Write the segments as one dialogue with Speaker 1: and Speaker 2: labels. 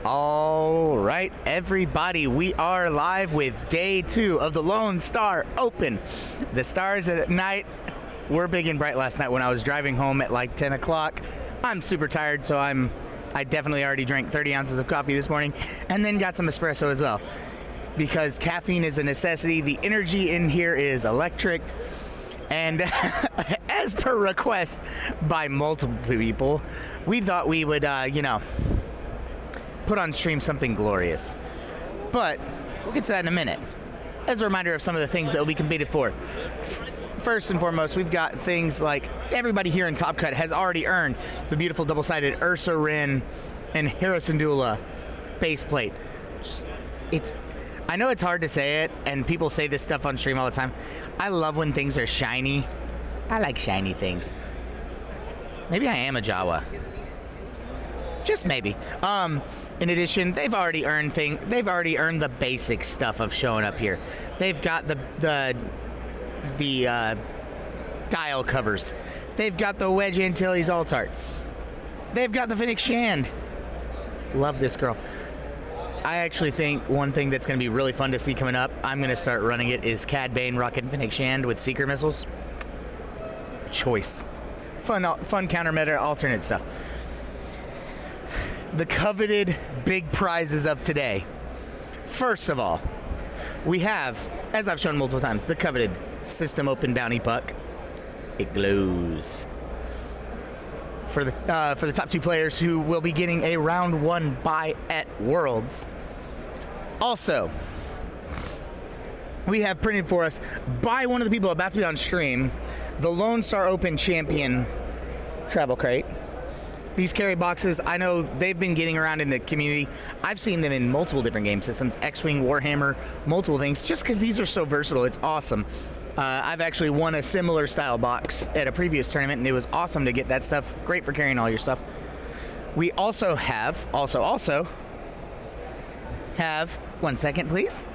Speaker 1: All right, everybody, we are live with day 2 of the Lone Star Open. The stars at night were big and bright last night when I was driving home at like 10 o'clock. I'm super tired, so I definitely already drank 30 ounces of coffee this morning and then got some espresso as well because caffeine is a necessity. The energy in here is electric. And as per request by multiple people, we thought we would, put on stream something glorious. But we'll get to that in a minute. As a reminder of some of the things that will be competed for. First and foremost, we've got things like everybody here in Top Cut has already earned the beautiful double-sided Ursa Rin and Harrisandula base plate. I know it's hard to say it, and people say this stuff on stream all the time. I love when things are shiny. I like shiny things. Maybe I am a Jawa. Just maybe. In addition, they've already earned the basic stuff of showing up here. They've got the dial covers. They've got the Wedge Antilles Altart. They've got the Phoenix Shand. Love this girl. I actually think one thing that's going to be really fun to see coming up, I'm going to start running it, is Cad Bane rocking Phoenix Shand with Seeker missiles. Choice. Fun counter meta alternate stuff. The coveted big prizes of today. First of all, we have, as I've shown multiple times, the coveted System Open Bounty Puck. It glows. For the top 2 players who will be getting a round 1 buy at Worlds. Also, we have printed for us by one of the people about to be on stream, the Lone Star Open Champion travel crate. These carry boxes, I know they've been getting around in the community. I've seen them in multiple different game systems, X-Wing, Warhammer, multiple things, just because these are so versatile. It's awesome. I've actually won a similar style box at a previous tournament, and it was awesome to get that stuff. Great for carrying all your stuff. We also have, one second, please.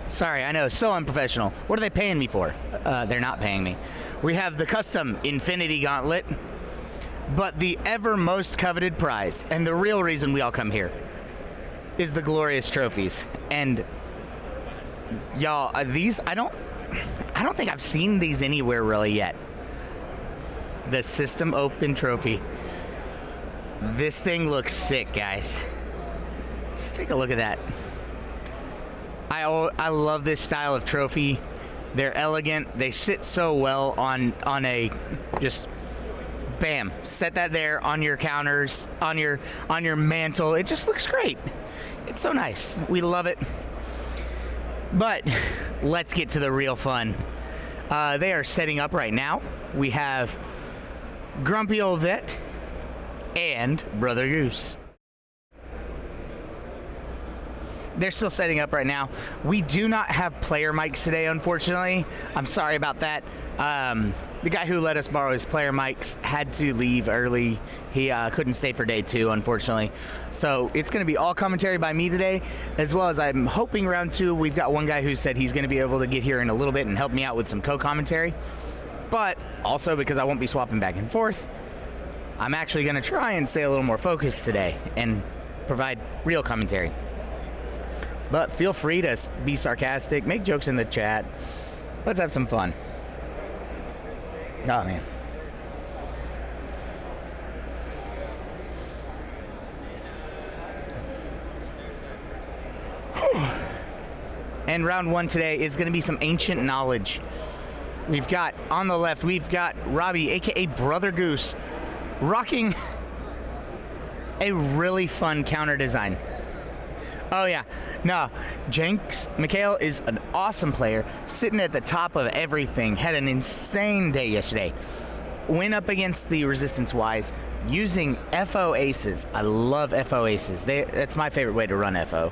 Speaker 1: Sorry, I know, so unprofessional. What are they paying me for? They're not paying me. We have the custom Infinity Gauntlet, but the ever most coveted prize, and the real reason we all come here, is the glorious trophies. And y'all, these, I don't think I've seen these anywhere really yet. The System Open trophy. This thing looks sick, guys. Just take a look at that. I love this style of trophy. They're elegant. They sit so well on a just bam. Set that there on your counters, on your mantle. It just looks great. It's so nice. We love it. But let's get to the real fun. They are setting up right now. We have Grumpy Old Vet and Brother Goose. They're still setting up right now. We do not have player mics today, unfortunately. I'm sorry about that. The guy who let us borrow his player mics had to leave early. He couldn't stay for day 2, unfortunately. So it's going to be all commentary by me today, as well as I'm hoping round 2, we've got one guy who said he's going to be able to get here in a little bit and help me out with some co-commentary. But also because I won't be swapping back and forth, I'm actually going to try and stay a little more focused today and provide real commentary. But feel free to be sarcastic, make jokes in the chat. Let's have some fun. Oh, man. And round 1 today is going to be some ancient knowledge. We've got, on the left, we've got Robbie, a.k.a. Brother Goose, rocking a really fun counter design. Oh, yeah. No, Jenks Mikhail is an awesome player, sitting at the top of everything. Had an insane day yesterday. Went up against the Resistance Wise using FO Aces. I love FO Aces. That's my favorite way to run FO.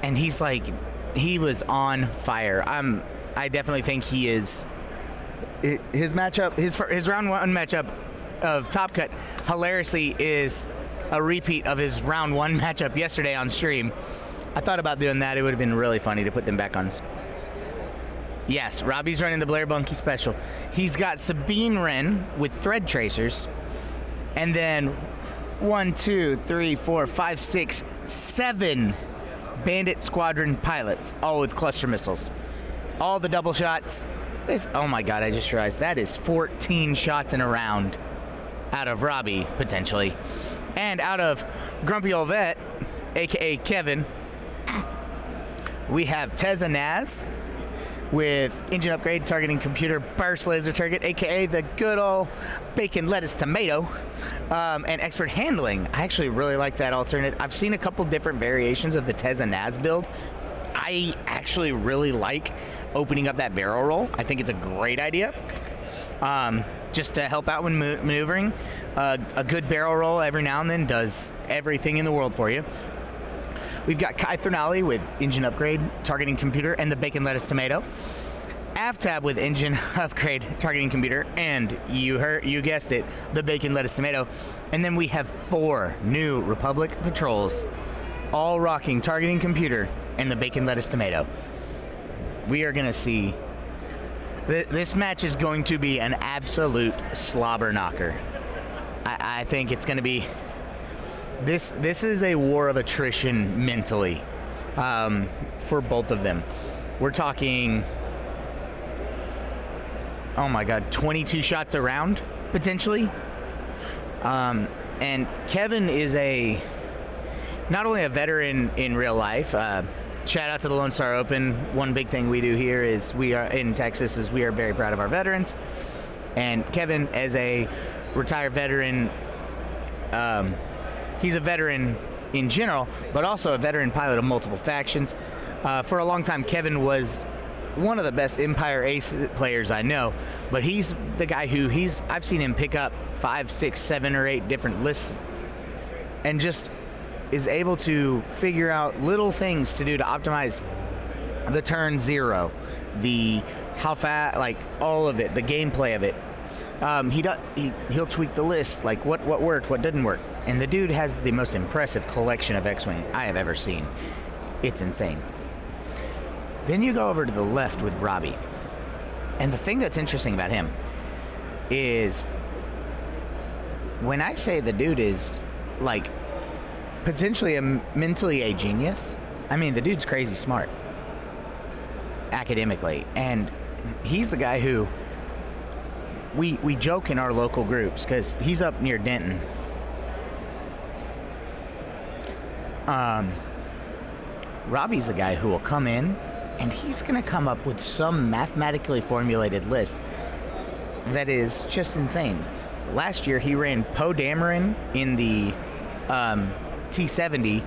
Speaker 1: And he was on fire. I definitely think he is. His matchup, his round 1 matchup of Top Cut, hilariously is a repeat of his round 1 matchup yesterday on stream. I thought about doing that. It would have been really funny to put them back on. Yes, Robbie's running the Blair Bunky special. He's got Sabine Wren with thread tracers, and then 1, 2, 3, 4, 5, 6, 7 Bandit Squadron pilots, all with cluster missiles. All the double shots. Oh my god, I just realized that is 14 shots in a round out of Robbie, potentially. And out of Grumpy Old Vet, aka Kevin, we have Teza Naz with engine upgrade, targeting computer, burst laser target, aka the good old bacon lettuce tomato, and expert handling. I actually really like that alternate. I've seen a couple different variations of the Teza Naz build. I actually really like opening up that barrel roll. I think it's a great idea. Just to help out when maneuvering. A good barrel roll every now and then does everything in the world for you. We've got Kai Thernali with engine upgrade, targeting computer, and the bacon lettuce tomato. Avtab with engine upgrade, targeting computer, and you guessed it, the bacon lettuce tomato. And then we have 4 new Republic patrols, all rocking targeting computer and the bacon lettuce tomato. We are gonna see. This match is going to be an absolute slobber knocker. I think it's gonna be. This is a war of attrition mentally, for both of them. We're talking, oh my god, 22 shots a round, potentially. And Kevin is not only a veteran in real life, shout out to the Lone Star Open. One big thing we do here is we are in Texas is we are very proud of our veterans. And Kevin, as a retired veteran, he's a veteran in general, but also a veteran pilot of multiple factions. For a long time, Kevin was one of the best Empire Ace players I know, but he's the guy who I've seen him pick up 5, 6, 7, or 8 different lists and just is able to figure out little things to do to optimize the turn 0, how fast, like all of it, the gameplay of it. He'll tweak the list, like what worked, what didn't work. And the dude has the most impressive collection of X-Wing I have ever seen. It's insane. Then you go over to the left with Robbie. And the thing that's interesting about him is when I say the dude is like potentially mentally a genius, I mean the dude's crazy smart academically. And he's the guy who we joke in our local groups because he's up near Denton. Robbie's the guy who will come in and he's going to come up with some mathematically formulated list that is just insane. Last year he ran Poe Dameron in the T-70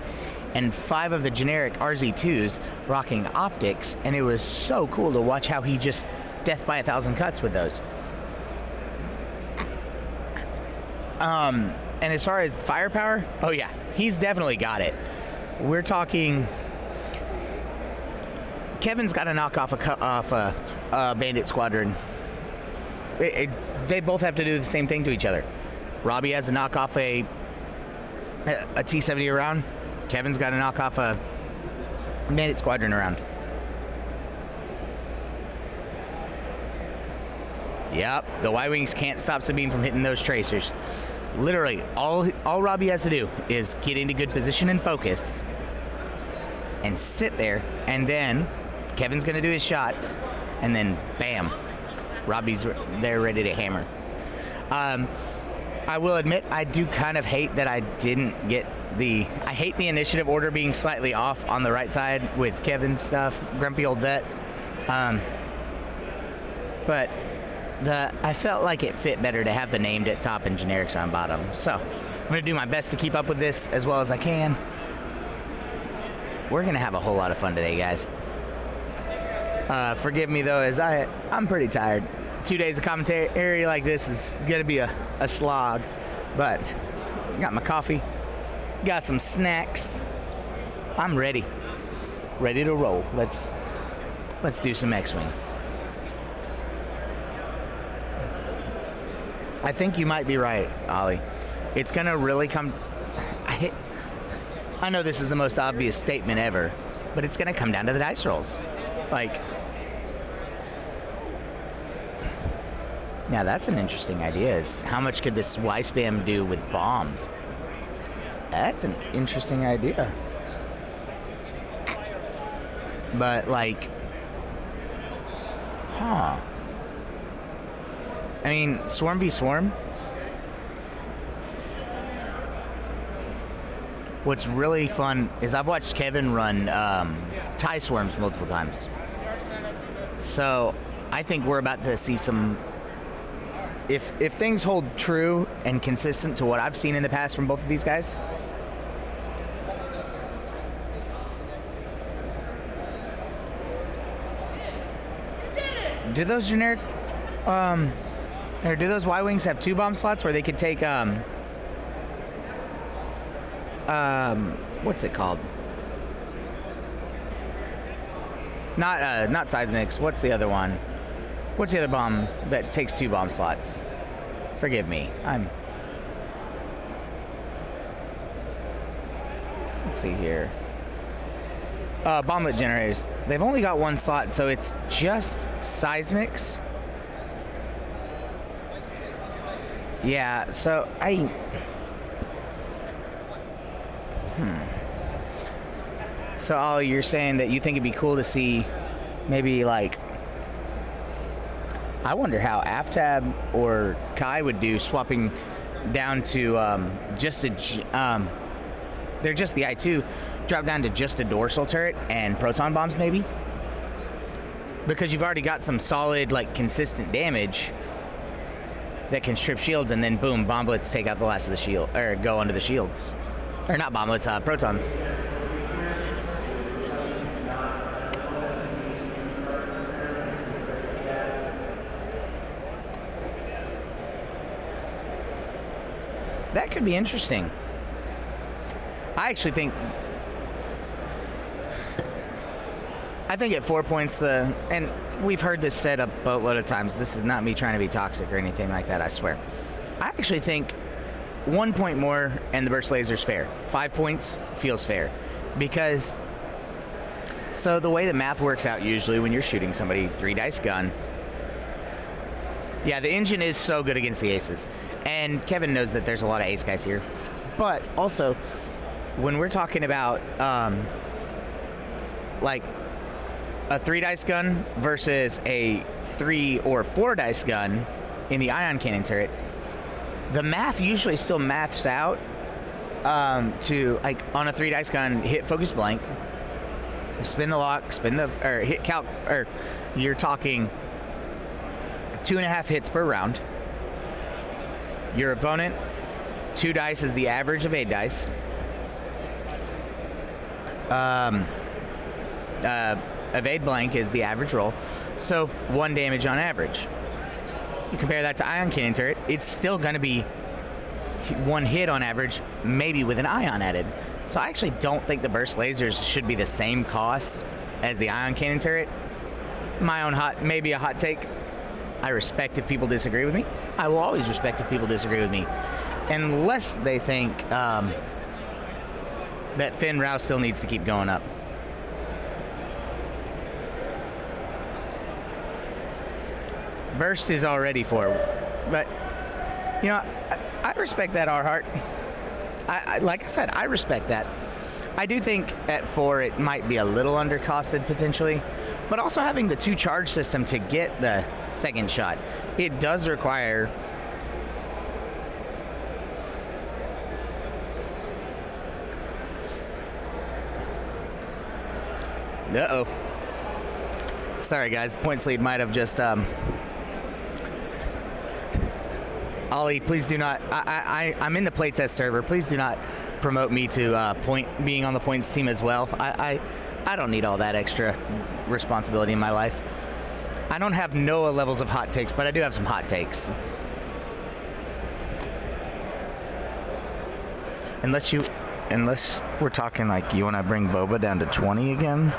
Speaker 1: and 5 of the generic RZ2s rocking optics, and it was so cool to watch how he just death by 1,000 cuts with those. And as far as firepower, oh yeah, he's definitely got it. We're talking. Kevin's got to knock off a Bandit Squadron. They both have to do the same thing to each other. Robbie has to knock off a T-70 around. Kevin's got to knock off a Bandit Squadron around. Yep, the Y-Wings can't stop Sabine from hitting those tracers. Literally, all Robbie has to do is get into good position and focus and sit there, and then Kevin's going to do his shots, and then bam, Robbie's there ready to hammer. I will admit, I do kind of hate that I didn't get I hate the initiative order being slightly off on the right side with Kevin's stuff, Grumpy Old Vet. But I felt like it fit better to have the named at top and generics on bottom. So I'm going to do my best to keep up with this as well as I can. We're going to have a whole lot of fun today, guys. Forgive me, though, as I'm pretty tired. 2 days of commentary like this is going to be a slog. But got my coffee, got some snacks. I'm ready to roll. Let's do some X-Wing. I think you might be right, Ollie. It's going to really come. I know this is the most obvious statement ever, but it's going to come down to the dice rolls. Like, Now that's an interesting idea. Is how much could this Y spam do with bombs? That's an interesting idea. But like, I mean, Swarm v Swarm. What's really fun is I've watched Kevin run tie swarms multiple times. So I think we're about to see some. If things hold true and consistent to what I've seen in the past from both of these guys. Do those generic, or do those Y-Wings have 2 bomb slots where they could take, what's it called? Not seismics. What's the other one? What's the other bomb that takes 2 bomb slots? Forgive me. Let's see here. Bomblet generators. They've only got 1 slot, so it's just seismics. Yeah, so So, Ollie, you're saying that you think it'd be cool to see maybe like, I wonder how Aftab or Kai would do swapping down to they're just the I2, drop down to just a dorsal turret and proton bombs maybe? Because you've already got some solid, like, consistent damage that can strip shields, and then boom, bomblets take out the last of the shield, or go under the shields. Or not bomblets, protons. That could be interesting. I actually think at 4 points and we've heard this said a boatload of times. This is not me trying to be toxic or anything like that, I swear. I actually think 1 point more and the burst laser's fair. 5 points feels fair. Because, so the way the math works out usually when you're shooting somebody, 3 dice gun. Yeah, the engine is so good against the aces. And Kevin knows that there's a lot of ace guys here. But also, when we're talking about like a 3 dice gun versus a 3 or 4 dice gun in the ion cannon turret, the math usually still maths out to, like, on a 3 dice gun, hit focus blank, spin the lock, or hit calc, or you're talking 2.5 hits per round. Your opponent, 2 dice is the average of 8 dice. Evade blank is the average roll, so 1 damage on average. You compare that to ion cannon turret, it's still going to be 1 hit on average, maybe with an ion added. So I actually don't think the burst lasers should be the same cost as the ion cannon turret. My own maybe a hot take. I respect if people disagree with me. I will always respect if people disagree with me, unless they think that Finn Rao still needs to keep going up. Burst is already 4, but you know, I respect that, Arhart. I like I said, I respect that. I do think at 4 it might be a little undercosted potentially, but also having the 2 charge system to get the second shot, it does require sorry guys, the points lead might have just Ollie, please do not. I'm in the playtest server. Please do not promote me to being on the points team as well. I don't need all that extra responsibility in my life. I don't have Noah levels of hot takes, but I do have some hot takes. Unless we're talking like you want to bring Boba down to 20 again.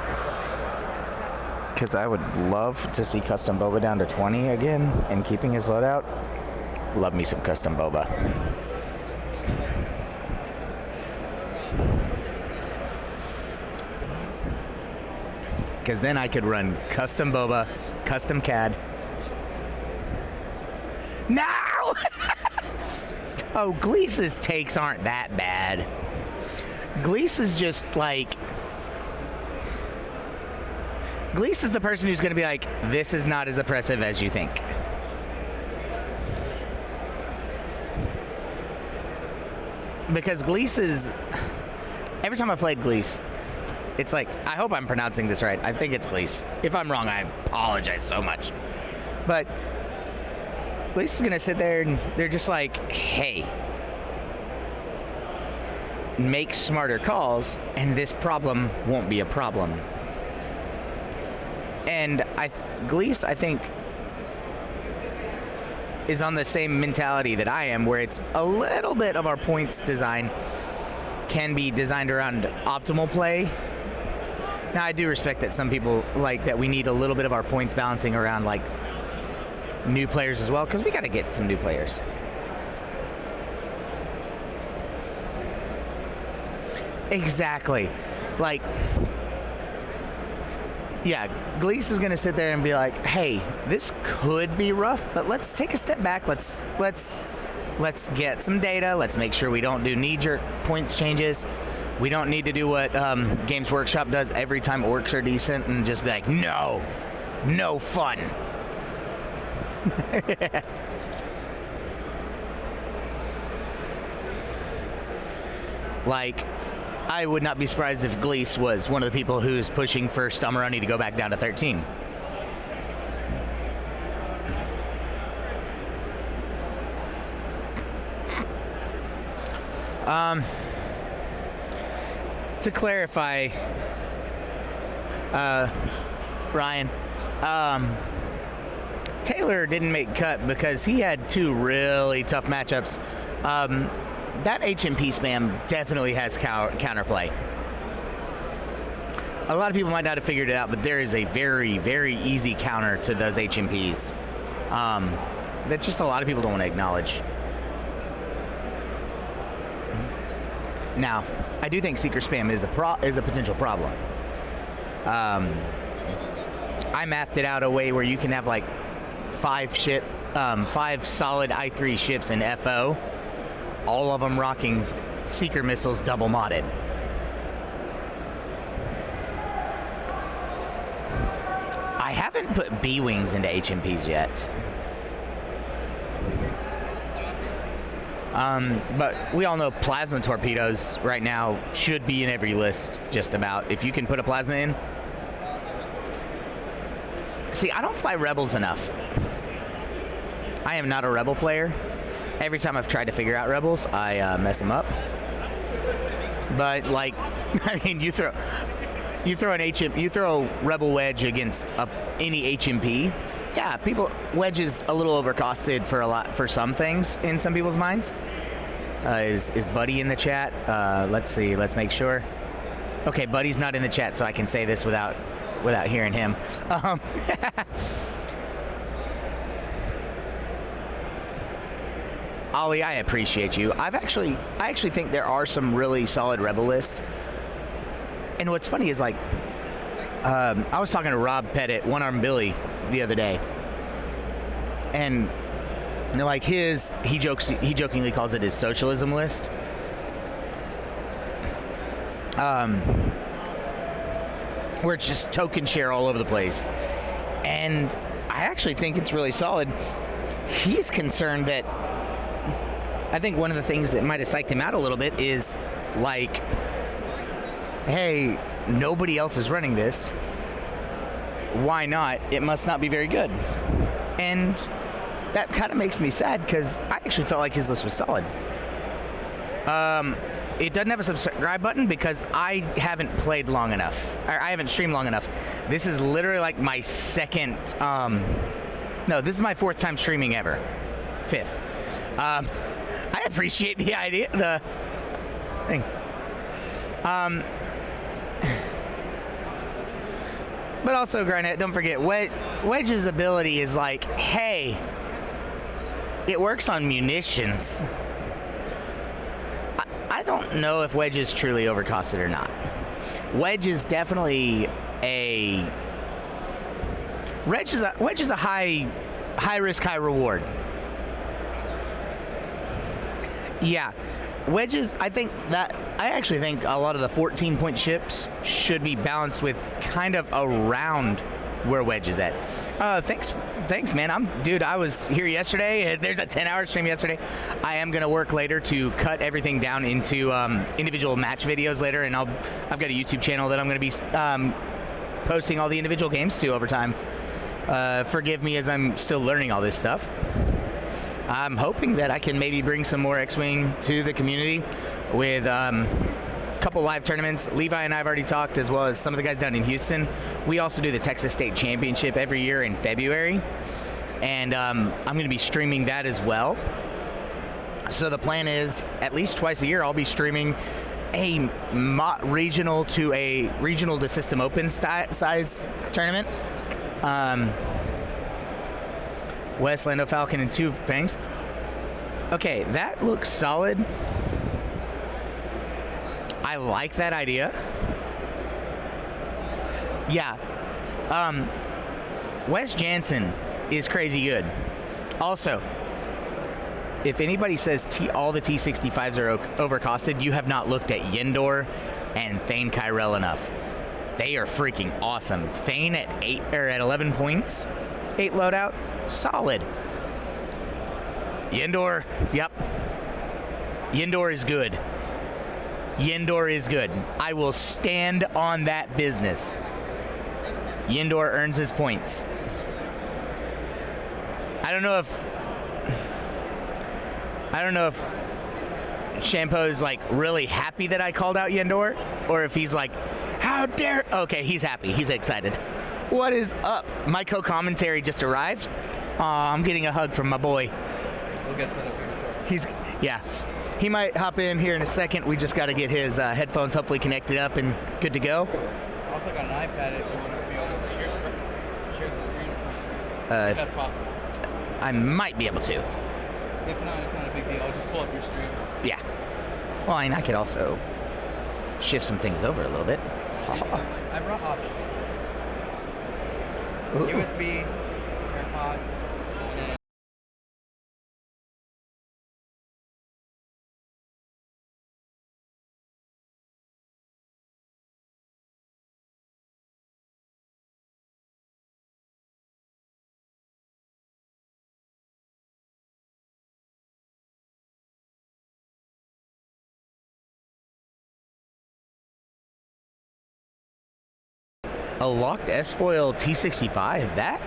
Speaker 1: Because I would love to see custom Boba down to 20 again and keeping his loadout. Love me some custom Boba. Because then I could run custom Boba, custom CAD, No! Oh, Gleese's takes aren't that bad. Gleese is just like... Gleese is the person who's going to be like, this is not as oppressive as you think. Because Gleese is... Every time I played Gleese, it's like, I hope I'm pronouncing this right. I think it's Gleese. If I'm wrong, I apologize so much. But Gleese is going to sit there and they're just like, hey, make smarter calls and this problem won't be a problem. And Gleese, I think, is on the same mentality that I am, where it's a little bit of our points design can be designed around optimal play. Now, I do respect that some people like that we need a little bit of our points balancing around like new players as well, because we got to get some new players. Exactly. Like, yeah, Gleese is going to sit there and be like, hey, this could be rough, but let's take a step back. Let's get some data. Let's make sure we don't do knee-jerk points changes. We don't need to do what Games Workshop does every time orcs are decent and just be like, no fun. Like, I would not be surprised if Gleese was one of the people who's pushing for Stommaroni to go back down to 13. To clarify, Ryan, Taylor didn't make cut because he had two really tough matchups. That HMP spam definitely has counterplay. A lot of people might not have figured it out, but there is a very, very easy counter to those HMPs that just a lot of people don't want to acknowledge. Now, I do think seeker spam is a potential problem. I mathed it out a way where you can have like 5 solid I3 ships in FO, all of them rocking seeker missiles double modded. I haven't put B-wings into HMPs yet. But we all know plasma torpedoes right now should be in every list, just about. If you can put a plasma in. See, I don't fly rebels enough. I am not a rebel player. Every time I've tried to figure out rebels, I mess them up. But like, I mean, you throw a rebel wedge against any HMP. Yeah, wedge is a little overcosted for some things in some people's minds. Is Buddy in the chat? Let's see. Let's make sure. Okay, Buddy's not in the chat, so I can say this without hearing him. Ollie, I appreciate you. I actually think there are some really solid rebel lists. And what's funny is like, I was talking to Rob Pettit, One Arm Billy, the other day, and like he jokingly calls it his socialism list. Where it's just token share all over the place. And I actually think it's really solid. He's concerned that, I think one of the things that might have psyched him out a little bit is like, hey, nobody else is running this. Why not? It must not be very good. And that kind of makes me sad because I actually felt like his list was solid. It doesn't have a subscribe button because I haven't played long enough. I haven't streamed long enough. This is literally like my second, no, this is my 4th time streaming ever. 5th. I appreciate the idea, the thing. But also, Garnet, don't forget, Wedge's ability is like, hey, it works on munitions. I don't know if Wedge is truly overcosted or not. Wedge is definitely Wedge is a high risk, high reward. Yeah. Wedges, I actually think a lot of the 14-point ships should be balanced with kind of around where wedge is at. Thanks, man. I was here yesterday. There's a 10-hour stream yesterday. I am gonna work later to cut everything down into individual match videos later, and I've got a YouTube channel that I'm gonna be posting all the individual games to over time. Forgive me as I'm still learning all this stuff. I'm hoping that I can maybe bring some more X-Wing to the community with a couple live tournaments. Levi and I have already talked, as well as some of the guys down in Houston. We also do the Texas State Championship every year in February, and I'm going to be streaming that as well. So the plan is, at least twice a year, I'll be streaming a regional to System Open size tournament. West, Lando Falcon, and 2 Fangs. Okay, that looks solid. I like that idea. Yeah. Wes Jansen is crazy good. Also, if anybody says all the T65s are overcosted, you have not looked at Yendor and Thane Kyrell enough. They are freaking awesome. Thane at 11 points, 8 loadout. Solid. Yendor, yep. Yendor is good. Yendor is good. I will stand on that business. Yendor earns his points. I don't know if Shampoo's like really happy that I called out Yendor, or if he's like, how dare. Okay, he's happy. He's excited. What is up? My co-commentary just arrived. Aw, I'm getting a hug from my boy.
Speaker 2: We'll get set up here.
Speaker 1: Yeah. He might hop in here in a second. We just got to get his headphones hopefully connected up and good to go.
Speaker 2: I also got an iPad if you want to be able to share the screen. If that's possible.
Speaker 1: I might be able to.
Speaker 2: If not, it's not a big deal. I'll just pull up your stream.
Speaker 1: Yeah. Well, and I could also shift some things over a little bit.
Speaker 2: I brought options.
Speaker 1: Ooh.
Speaker 2: USB, AirPods, and
Speaker 1: A locked S-foil T65. That?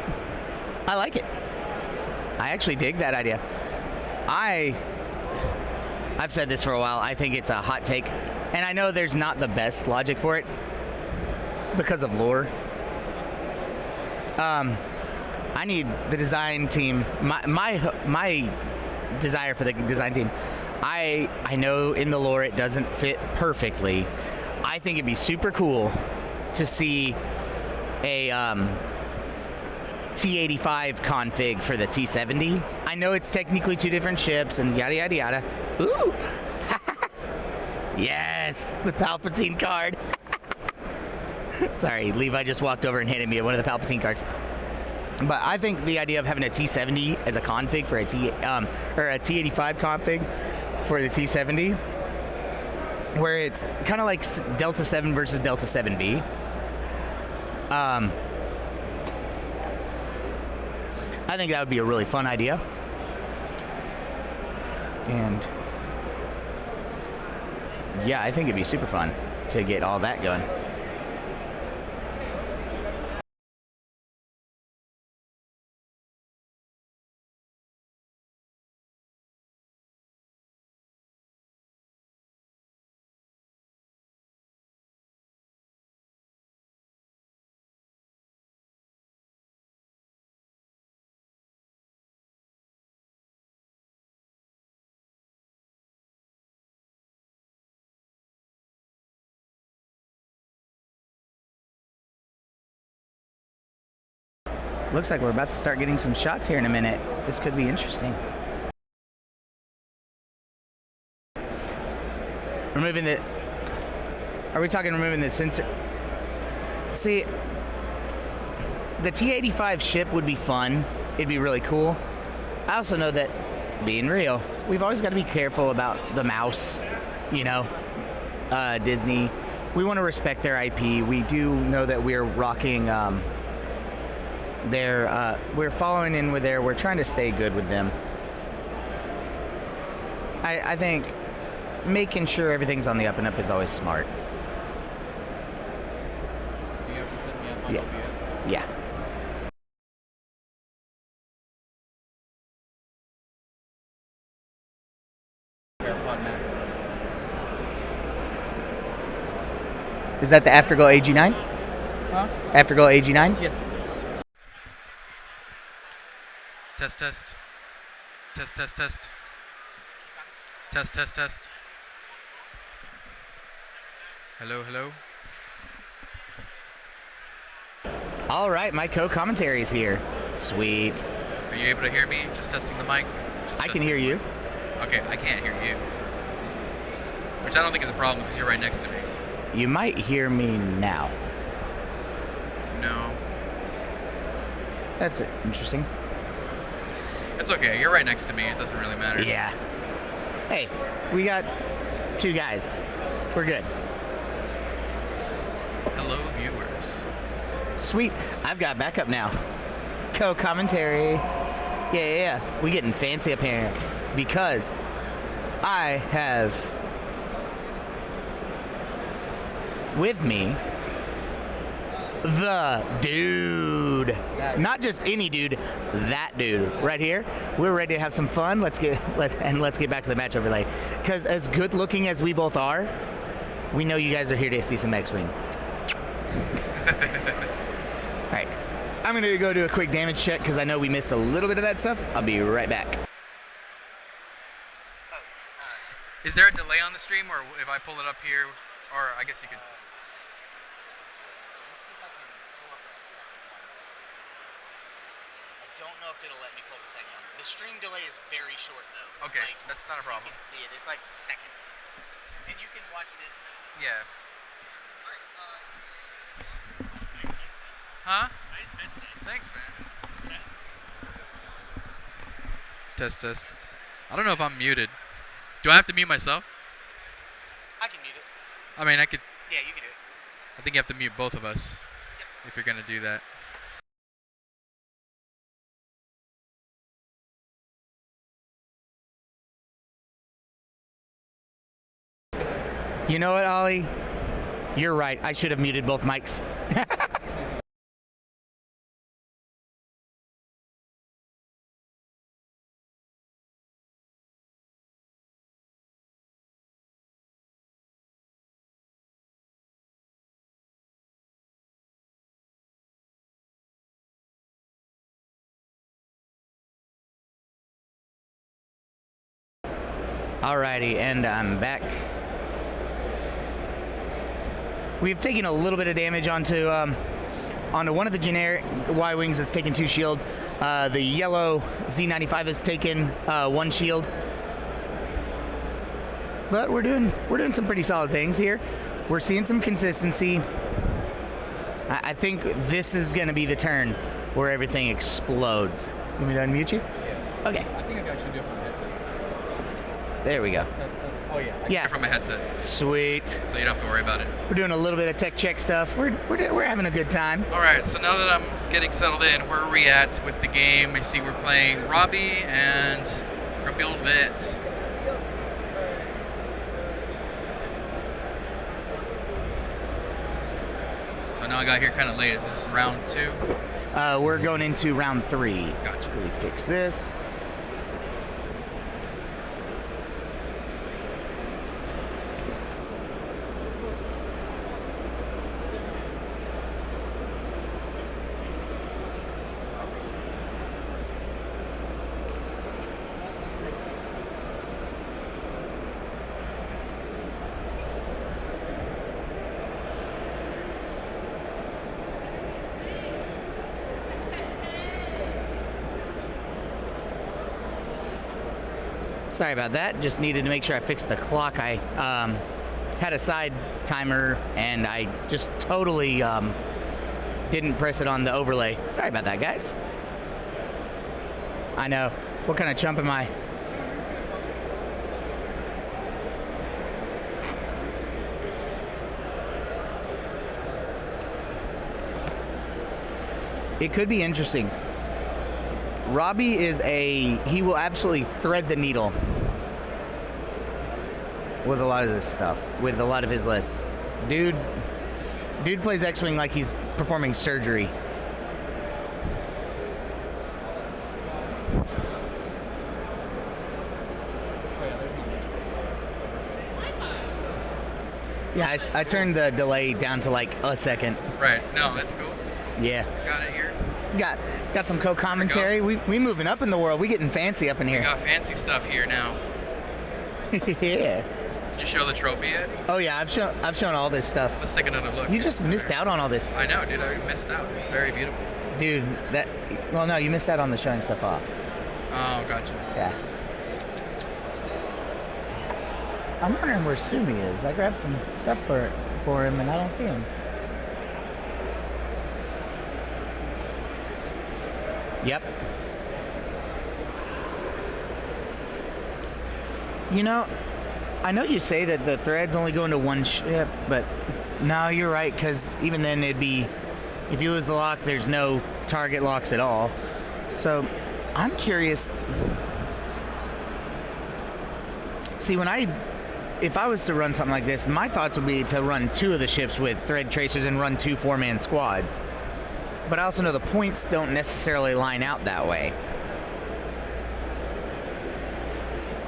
Speaker 1: I like it. I actually dig that idea. I've said this for a while. I think it's a hot take. And I know there's not the best logic for it because of lore. I need the design team. My desire for the design team. I know in the lore it doesn't fit perfectly. I think it'd be super cool to see a T85 config for the T70. I know it's technically 2 different ships and yada yada yada. Ooh! Yes, the Palpatine card. Sorry, Levi just walked over and handed me one of the Palpatine cards. But I think the idea of having a T70 as a config for a T85 config for the T70, where it's kind of like Delta 7 versus Delta 7B. I think that would be a really fun idea. And yeah, I think it'd be super fun to get all that going. Looks like we're about to start getting some shots here in a minute. This could be interesting. Removing the... Are we talking removing the sensor? See, the T-85 ship would be fun. It'd be really cool. I also know that, being real, we've always got to be careful about the mouse, you know, Disney. We want to respect their IP. We do know that we're rocking we're following in with we're trying to stay good with them. I think making sure everything's on the up and up is always smart.
Speaker 2: You have to set me up on
Speaker 1: Yeah.
Speaker 2: OBS.
Speaker 1: Yeah.
Speaker 2: AirPod Max.
Speaker 1: Is that the Afterglow AG9?
Speaker 2: Huh?
Speaker 1: Afterglow AG9?
Speaker 2: Yes.
Speaker 3: Test, test. Test, test, test. Test, test, test. Hello, hello.
Speaker 1: All right, my co-commentary is here. Sweet.
Speaker 3: Are you able to hear me? Just testing the mic. Just
Speaker 1: I can
Speaker 3: testing.
Speaker 1: hear you.
Speaker 3: Okay, I can't hear you. Which I don't think is a problem because you're right next to me.
Speaker 1: You might hear me now.
Speaker 3: No.
Speaker 1: That's interesting.
Speaker 3: It's okay, you're right next to me. It doesn't really matter.
Speaker 1: Yeah. Hey, we got 2 guys. We're good.
Speaker 3: Hello, viewers.
Speaker 1: Sweet. I've got backup now. Co-commentary. Yeah. We getting fancy up here because I have with me the dude. Not just any dude, that dude right here. We're ready to have some fun. Let's get back to the match overlay. Because as good looking as we both are, we know you guys are here to see some X-Wing. All right, I'm gonna go do a quick damage check because I know we missed a little bit of that stuff. I'll be right back.
Speaker 3: Is there a delay on the stream, or if I pull it up here, or I guess you could...
Speaker 1: I don't know if it'll let me pull the second one. The stream delay is very short though.
Speaker 3: Okay, that's not a problem.
Speaker 1: You can see it. It's like seconds. And you can watch this.
Speaker 3: Yeah. Huh?
Speaker 1: Nice headset.
Speaker 3: Thanks, man.
Speaker 1: It's intense.
Speaker 3: Test, test. I don't know if I'm muted. Do I have to mute myself?
Speaker 1: I can mute it.
Speaker 3: I mean, I could...
Speaker 1: Yeah, you can do it.
Speaker 3: I think you have to mute both of us if you're gonna do that.
Speaker 1: You know what, Ollie? You're right. I should have muted both mics. Alrighty, and I'm back. We've taken a little bit of damage onto one of the generic Y-Wings that's taken 2 shields. The yellow Z95 has taken 1 shield. But we're doing some pretty solid things here. We're seeing some consistency. I think this is going to be the turn where everything explodes. You want me to unmute you?
Speaker 2: Yeah.
Speaker 1: Okay.
Speaker 2: I think I got you different headset.
Speaker 1: There we go.
Speaker 2: Test. Oh yeah.
Speaker 1: Yeah.
Speaker 3: From a headset,
Speaker 1: Sweet.
Speaker 3: so you don't have to worry about it.
Speaker 1: We're doing a little bit of tech check stuff. We're having a good time.
Speaker 3: All right, so now that I'm getting settled in, where are we at with the game? I see we're playing Robbie and Grumpy Old Vet. So now I got here kind of late. Is this round 2?
Speaker 1: We're going into round 3.
Speaker 3: Gotcha.
Speaker 1: Really fix this. Sorry about that. Just needed to make sure I fixed the clock. I had a side timer and I just totally didn't press it on the overlay. Sorry about that, guys. I know. What kind of chump am I? It could be interesting. Robbie he will absolutely thread the needle with a lot of this stuff, with a lot of his lists. Dude plays X-Wing like he's performing surgery. Yeah, I turned the delay down to like a second.
Speaker 3: Right. No, that's cool. That's cool.
Speaker 1: Yeah.
Speaker 3: Got it here.
Speaker 1: Got some co-commentary. We moving up in the world. We getting fancy up in here.
Speaker 3: We got fancy stuff here now.
Speaker 1: Yeah.
Speaker 3: Did you show the trophy yet?
Speaker 1: Oh yeah, I've shown all this stuff.
Speaker 3: Let's take another look.
Speaker 1: You just missed out on all this.
Speaker 3: I know, dude. I missed out. It's very beautiful.
Speaker 1: Dude, well, no, you missed out on the showing stuff off.
Speaker 3: Oh, gotcha.
Speaker 1: Yeah. I'm wondering where Sumi is. I grabbed some stuff for him, and I don't see him. Yep. You know, I know you say that the threads only go into one ship, but no, you're right, because even then it'd be, if you lose the lock, there's no target locks at all. So I'm curious. See, if I was to run something like this, my thoughts would be to run 2 of the ships with thread tracers and run 2 4-man squads. But I also know the points don't necessarily line out that way.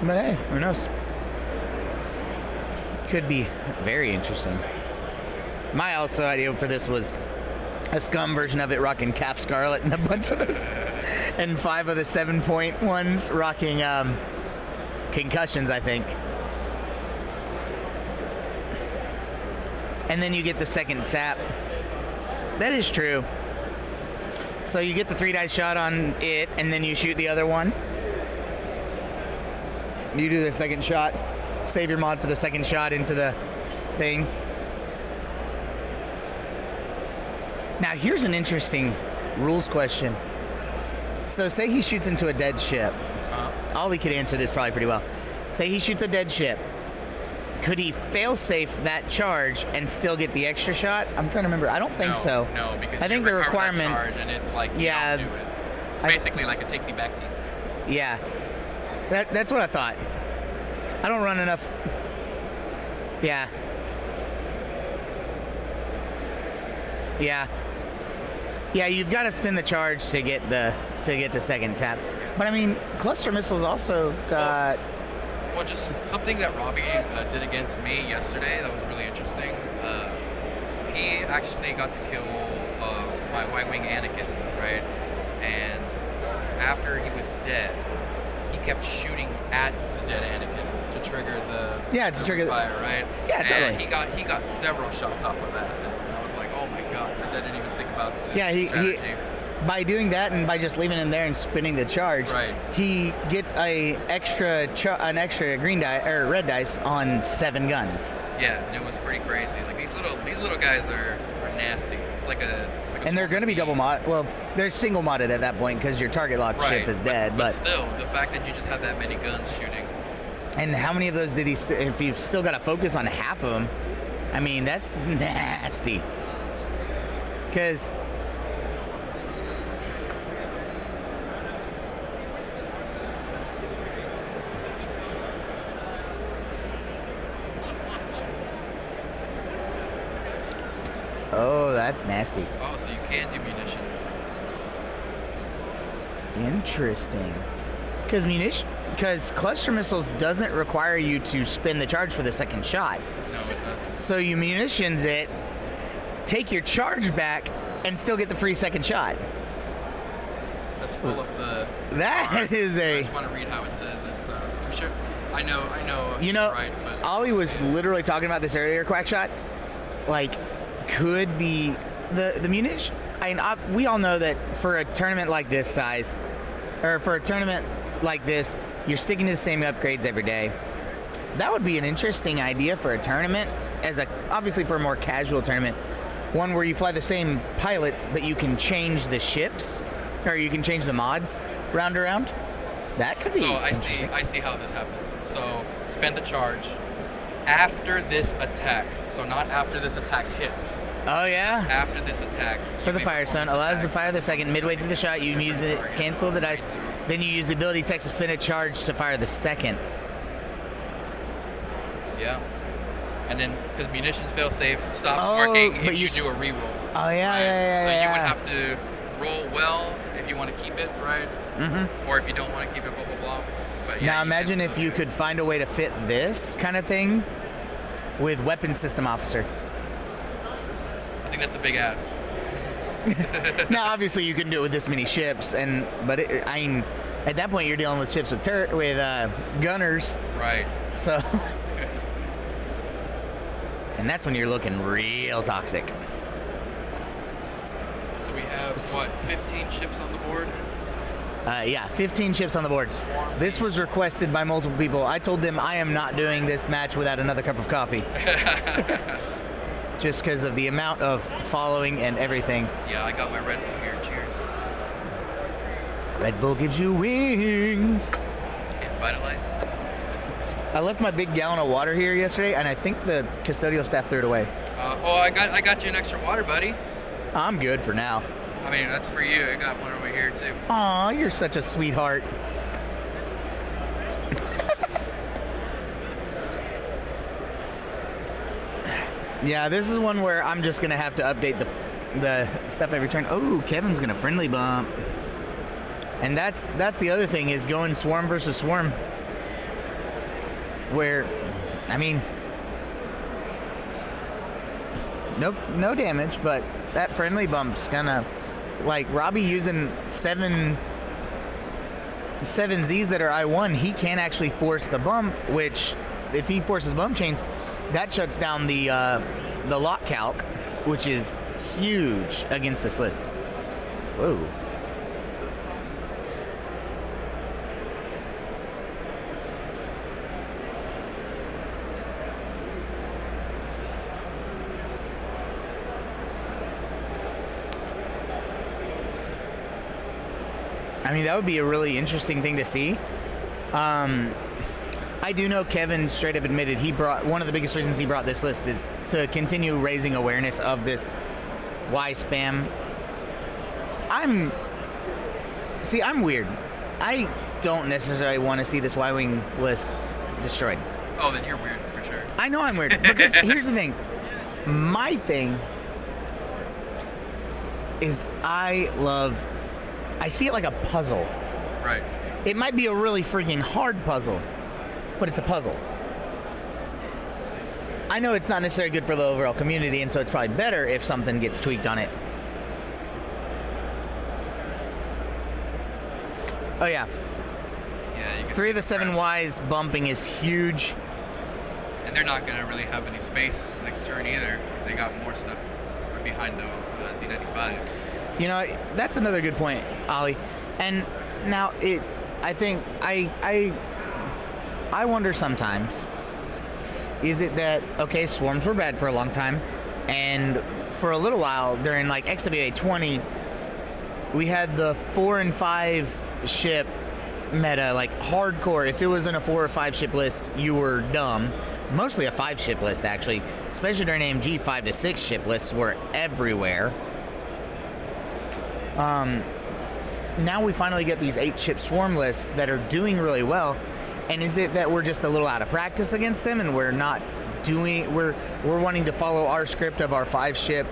Speaker 1: But hey, who knows? Could be very interesting. My also idea for this was a scum version of it rocking Cap Scarlet and a bunch of those, and 5 of the 7-point ones rocking concussions, I think. And then you get the second tap. That is true. So you get the 3-die shot on it, and then you shoot the other one. You do the second shot. Save your mod for the second shot into the thing. Now here's an interesting rules question. So say he shoots into a dead ship. Ollie could answer this probably pretty well. Say he shoots a dead ship. Could he fail-safe that charge and still get the extra shot? I'm trying to remember. I don't think so.
Speaker 3: No, because
Speaker 1: I think the requirement.
Speaker 3: Charge and it's like you
Speaker 1: yeah,
Speaker 3: don't do it. It's basically like a takesy backsy.
Speaker 1: Yeah, that's what I thought. I don't run enough. Yeah. Yeah. Yeah, you've got to spin the charge to get the second tap. But I mean, cluster missiles also got.
Speaker 3: Well, just something that Robbie did against me yesterday that was really interesting. He actually got to kill my White Wing Anakin, right? And after he was dead, he kept shooting at the dead Anakin to trigger the fire, right?
Speaker 1: Yeah, totally.
Speaker 3: And he got several shots off of that. And I was like, oh my god, I didn't even think about this.
Speaker 1: Yeah, he by doing that and by just leaving him there and spinning the charge,
Speaker 3: right,
Speaker 1: he gets an extra green die or red dice on 7 guns.
Speaker 3: Yeah, and it was pretty crazy. Like these little guys are nasty. It's like a
Speaker 1: and they're going to be double mod. Well, they're single modded at that point because your target lock ship is dead.
Speaker 3: But still, the fact that you just have that many guns shooting.
Speaker 1: And how many of those did he? If you've still got to focus on half of them, I mean that's nasty. Because. Oh, that's nasty.
Speaker 3: Oh, so you can do munitions.
Speaker 1: Interesting. Because cluster missiles doesn't require you to spin the charge for the second shot.
Speaker 3: No, it doesn't.
Speaker 1: So you munitions it, take your charge back, and still get the free second shot.
Speaker 3: Let's pull up the.
Speaker 1: That is a.
Speaker 3: I just want to read how it says. It's. I'm sure. I know.
Speaker 1: You know,
Speaker 3: right, but
Speaker 1: Ollie was literally talking about this earlier, Quackshot. Like, could the munition? I mean, we all know that for a tournament like this size, or for a tournament like this, you're sticking to the same upgrades every day. That would be an interesting idea for a tournament, obviously for a more casual tournament, one where you fly the same pilots, but you can change the ships, or you can change the mods round around. That could be.
Speaker 3: So I see how this happens. So spend a charge after this attack. So not after this attack hits.
Speaker 1: Oh, yeah?
Speaker 3: After this attack.
Speaker 1: For the fire zone, allows the fire the second. Midway through the shot, you can use it, cancel the dice. Then you use the ability text to spin a charge to fire the second.
Speaker 3: Yeah. And then, because munitions fail safe, stops
Speaker 1: Oh,
Speaker 3: marking
Speaker 1: but
Speaker 3: if
Speaker 1: you
Speaker 3: you do a reroll.
Speaker 1: Oh, yeah,
Speaker 3: right?
Speaker 1: yeah,
Speaker 3: So
Speaker 1: yeah.
Speaker 3: you would have to roll well if you want to keep it, right?
Speaker 1: Mm-hmm.
Speaker 3: Or if you don't want to keep it, blah, blah, blah. But yeah,
Speaker 1: Now
Speaker 3: you can
Speaker 1: imagine
Speaker 3: still
Speaker 1: if
Speaker 3: do
Speaker 1: you
Speaker 3: it.
Speaker 1: could find a way to fit this kind of thing with weapons system officer.
Speaker 3: I think that's a big ask.
Speaker 1: Now, obviously, you can do it with this many ships, but I mean, at that point, you're dealing with ships with gunners.
Speaker 3: Right.
Speaker 1: So, and that's when you're looking real toxic.
Speaker 3: So we have, what, 15 ships on the board?
Speaker 1: Yeah, 15 ships on the board. This was requested by multiple people. I told them I am not doing this match without another cup of coffee. Just because of the amount of following and everything.
Speaker 3: Yeah, I got my Red Bull here. Cheers.
Speaker 1: Red Bull gives you wings.
Speaker 3: And vitalized.
Speaker 1: I left my big gallon of water here yesterday, and I think the custodial staff threw it away.
Speaker 3: I got you an extra water, buddy.
Speaker 1: I'm good for now.
Speaker 3: I mean, that's for you. I got one over here, too.
Speaker 1: Aw, you're such a sweetheart. Yeah, this is one where I'm just going to have to update the stuff every turn. Oh, Kevin's going to friendly bump. And that's the other thing, is going swarm versus swarm. Where, I mean, no damage, but that friendly bump's gonna, like, Robbie using seven Zs that are I1, he can actually force the bump, which if he forces bump chains, that shuts down the lock calc, which is huge against this list. Whoa. I mean, that would be a really interesting thing to see. I do know Kevin straight up admitted one of the biggest reasons he brought this list is to continue raising awareness of this Y spam. I'm weird. I don't necessarily want to see this Y-Wing list destroyed.
Speaker 3: Oh, then you're weird, for sure.
Speaker 1: I know I'm weird, because here's the thing. My thing is I see it like a puzzle.
Speaker 3: Right.
Speaker 1: It might be a really freaking hard puzzle, but it's a puzzle. I know it's not necessarily good for the overall community, and so it's probably better if something gets tweaked on it. Oh yeah.
Speaker 3: Yeah, you can
Speaker 1: 3
Speaker 3: see
Speaker 1: of the 7
Speaker 3: crest.
Speaker 1: Ys bumping is huge.
Speaker 3: And they're not going to really have any space next turn either, because they got more stuff right behind those Z95s.
Speaker 1: You know, that's another good point, Ollie. And now I think I wonder sometimes, is it that, okay, swarms were bad for a long time, and for a little while during like XWA 20, we had the 4 and 5 ship meta, like hardcore. If it was in a 4 or 5 ship list, you were dumb. Mostly a 5 ship list, actually, especially during AMG. 5 to 6 ship lists were everywhere. Now we finally get these 8 ship swarm lists that are doing really well. And is it that we're just a little out of practice against them, and we're wanting to follow our script of our 5 ship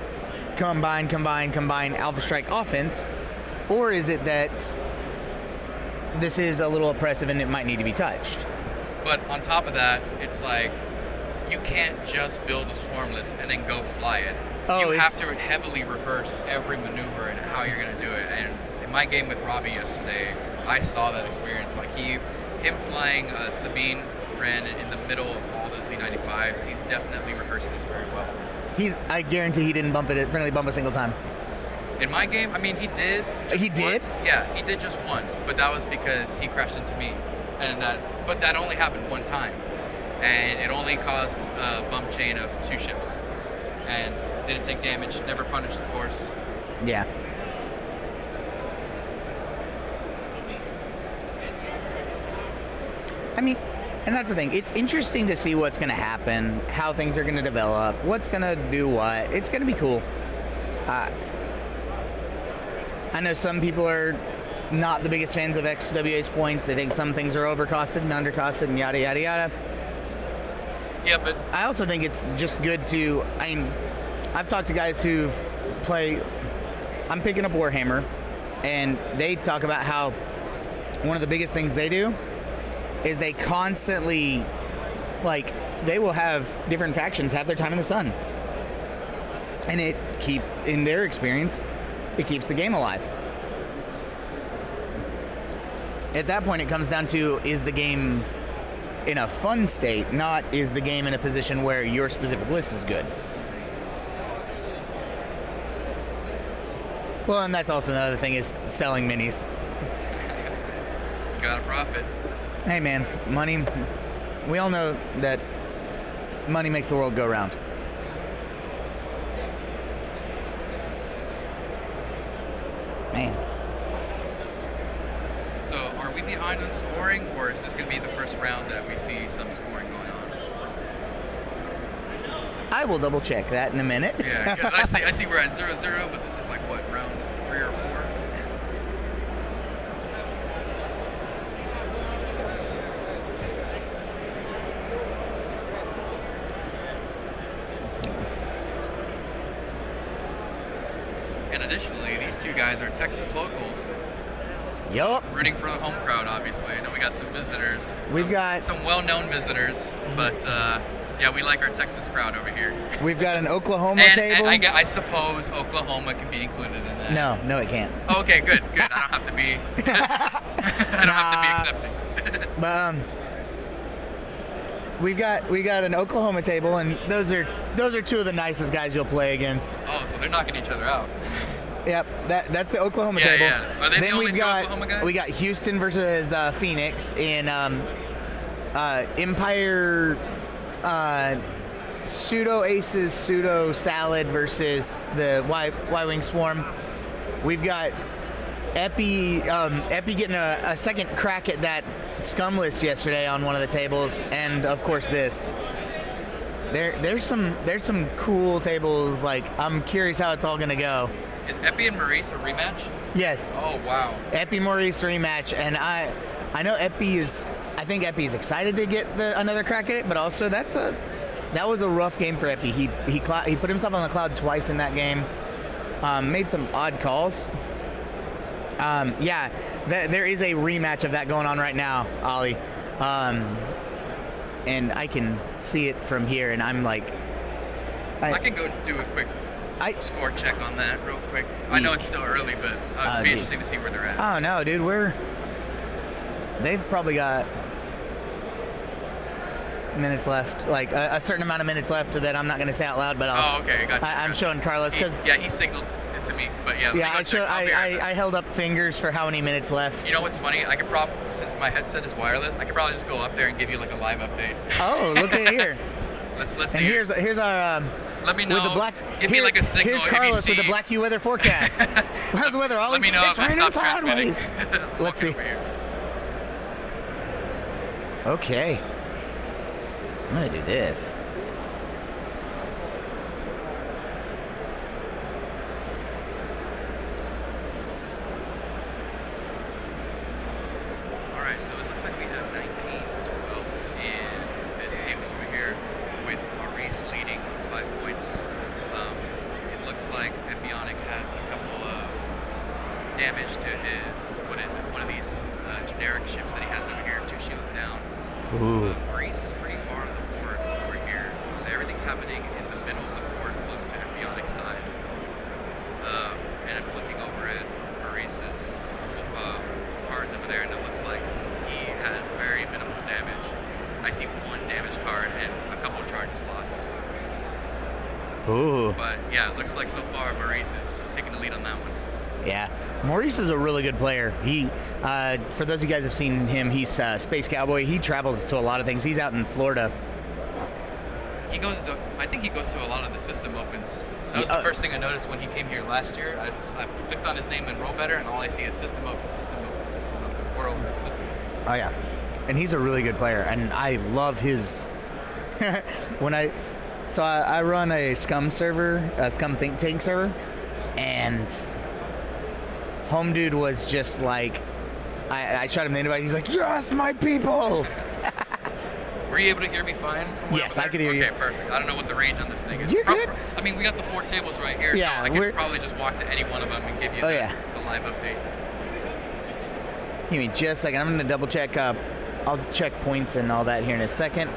Speaker 1: combine Alpha Strike offense? Or is it that this is a little oppressive and it might need to be touched?
Speaker 3: But on top of that, it's like, you can't just build a swarm list and then go fly it.
Speaker 1: Oh,
Speaker 3: you have to heavily rehearse every maneuver and how you're going to do it. And in my game with Robbie yesterday, I saw that experience. Like him flying Sabine Wren in the middle of all the Z95s, he's definitely rehearsed this very well.
Speaker 1: I guarantee he didn't friendly bump a single time.
Speaker 3: In my game, I mean, he did.
Speaker 1: He did?
Speaker 3: Once. Yeah, he did just once, but that was because he crashed into me. But that only happened one time. And it only caused a bump chain of 2 ships. And didn't take damage, never punished, of course.
Speaker 1: Yeah. I mean, And that's the thing. It's interesting to see what's going to happen, how things are going to develop, what's going to do what. It's going to be cool. I know some people are not the biggest fans of XWA's points. They think some things are overcosted and undercosted and yada, yada, yada.
Speaker 3: Yeah, but
Speaker 1: I also think it's just good to, I've talked to guys who've played, I'm picking up Warhammer, and they talk about how one of the biggest things they do is they constantly, like, they will have different factions have their time in the sun. And in their experience, it keeps the game alive. At that point, it comes down to, is the game in a fun state, not is the game in a position where your specific list is good. Well, and that's also another thing, is selling minis.
Speaker 3: you got a profit.
Speaker 1: Hey man, money, we all know that money makes the world go round. Man.
Speaker 3: So, are we behind on scoring, or is this going to be the first round that we see some scoring going on?
Speaker 1: I will double check that in a minute.
Speaker 3: Yeah, 'cause I see we're at 0-0, but this is like what, round 3 or 4? And additionally, these two guys are Texas locals.
Speaker 1: Yup.
Speaker 3: Rooting for the home crowd, obviously. I know we got some visitors.
Speaker 1: We've got
Speaker 3: some well-known visitors, but yeah, we like our Texas crowd over here.
Speaker 1: We've got an Oklahoma table.
Speaker 3: And I suppose Oklahoma can be included in that.
Speaker 1: No, it can't.
Speaker 3: Okay, good. I don't have to be. I don't have to be accepting.
Speaker 1: But we got an Oklahoma table, and those are two of the nicest guys you'll play against.
Speaker 3: Oh, so they're knocking each other out.
Speaker 1: Yep, that's the Oklahoma table.
Speaker 3: Yeah. Are they
Speaker 1: then
Speaker 3: the only
Speaker 1: we've
Speaker 3: two
Speaker 1: got
Speaker 3: Oklahoma guys?
Speaker 1: we got Houston versus Phoenix in Empire pseudo aces pseudo salad versus the Y-wing swarm. We've got Epi getting a second crack at that scum list yesterday on one of the tables, and of course this. There's some cool tables. Like, I'm curious how it's all gonna go.
Speaker 3: Is Epi and Maurice a rematch?
Speaker 1: Yes.
Speaker 3: Oh wow.
Speaker 1: Epi Maurice rematch, and I know Epi is. I think Epi is excited to get another crack at it, but also that was a rough game for Epi. He put himself on the cloud twice in that game. Made some odd calls. Yeah, there is a rematch of that going on right now, Ollie. And I can see it from here, and I'm like,
Speaker 3: I can go do a quick score check on that real quick. I know it's still early, but it'd be interesting to see where they're at.
Speaker 1: Oh no, dude, they've probably got minutes left, like a certain amount of minutes left that I'm not going to say out loud, but
Speaker 3: okay, gotcha.
Speaker 1: I'm showing Carlos because
Speaker 3: he signaled it to me, but yeah.
Speaker 1: I held up fingers for how many minutes left.
Speaker 3: You know what's funny? I could probably, since my headset is wireless, I could probably just go up there and give you like a live update.
Speaker 1: Oh, look at here.
Speaker 3: Let's
Speaker 1: and
Speaker 3: see.
Speaker 1: here's our.
Speaker 3: Let me know.
Speaker 1: With the black,
Speaker 3: give me like a signal.
Speaker 1: Here's Carlos with the Black Hue weather forecast. How's the weather, Ollie?
Speaker 3: Let me know
Speaker 1: it's
Speaker 3: if I
Speaker 1: raining
Speaker 3: stop transmitting.
Speaker 1: sideways. Let's see. Okay. I'm gonna do this.
Speaker 3: Alright, so it looks like we have 19-12 in this table over here, with Maurice leading 5 points. It looks like Epionic has a couple of damage to his, what is it, one of these generic ships that he has over here, 2 shields down.
Speaker 1: Ooh.
Speaker 3: Maurice is pretty far on the board over here, so everything's happening in the middle of the board, close to Epionic's side. And I'm looking over at Maurice's cards over there, and it looks like he has very minimal damage. I see 1 damage card and a couple charges lost.
Speaker 1: Ooh.
Speaker 3: But yeah, it looks like so far Maurice is taking the lead on that one.
Speaker 1: Yeah, Maurice is a really good player. He, for those of you guys who have seen him, he's Space Cowboy. He travels to a lot of things. He's out in Florida.
Speaker 3: He goes, I think he goes to a lot of the system opens. That was the first thing I noticed when he came here last year. I clicked on his name in Roll Better, and all I see is system open, world system.
Speaker 1: Oh yeah. and he's a really good player, and I love his. When I run a Scum server, a Scum Think Tank server, and Home Dude was just like, I shot him the invite. He's like, yes, my people.
Speaker 3: Were you able to hear me fine?
Speaker 1: Yes, I could hear you.
Speaker 3: Okay, perfect. I don't know what the range on this thing is.
Speaker 1: You're good.
Speaker 3: I mean, we got the 4 tables right here,
Speaker 1: Yeah,
Speaker 3: so I could probably just walk to any one of them and give you the live update.
Speaker 1: Give me just a second. I'm going to double check. I'll check points and all that here in a second.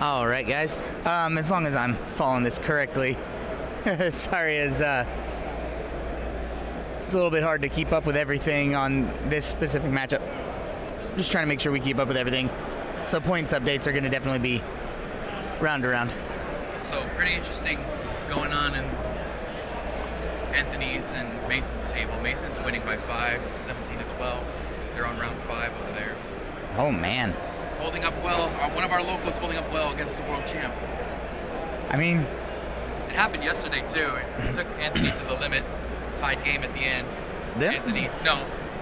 Speaker 1: All right, guys. As long as I'm following this correctly. Sorry, it's a little bit hard to keep up with everything on this specific matchup. Just trying to make sure we keep up with everything. So points updates are going to definitely be round to round.
Speaker 3: So pretty interesting going on in Anthony's and Mason's table. Mason's winning by 5, 17-12. They're on round 5 over there.
Speaker 1: Oh, man.
Speaker 3: Holding up well. One of our locals holding up well against the world champ.
Speaker 1: I mean,
Speaker 3: it happened yesterday too. It took Anthony to the limit. Tied game at the end.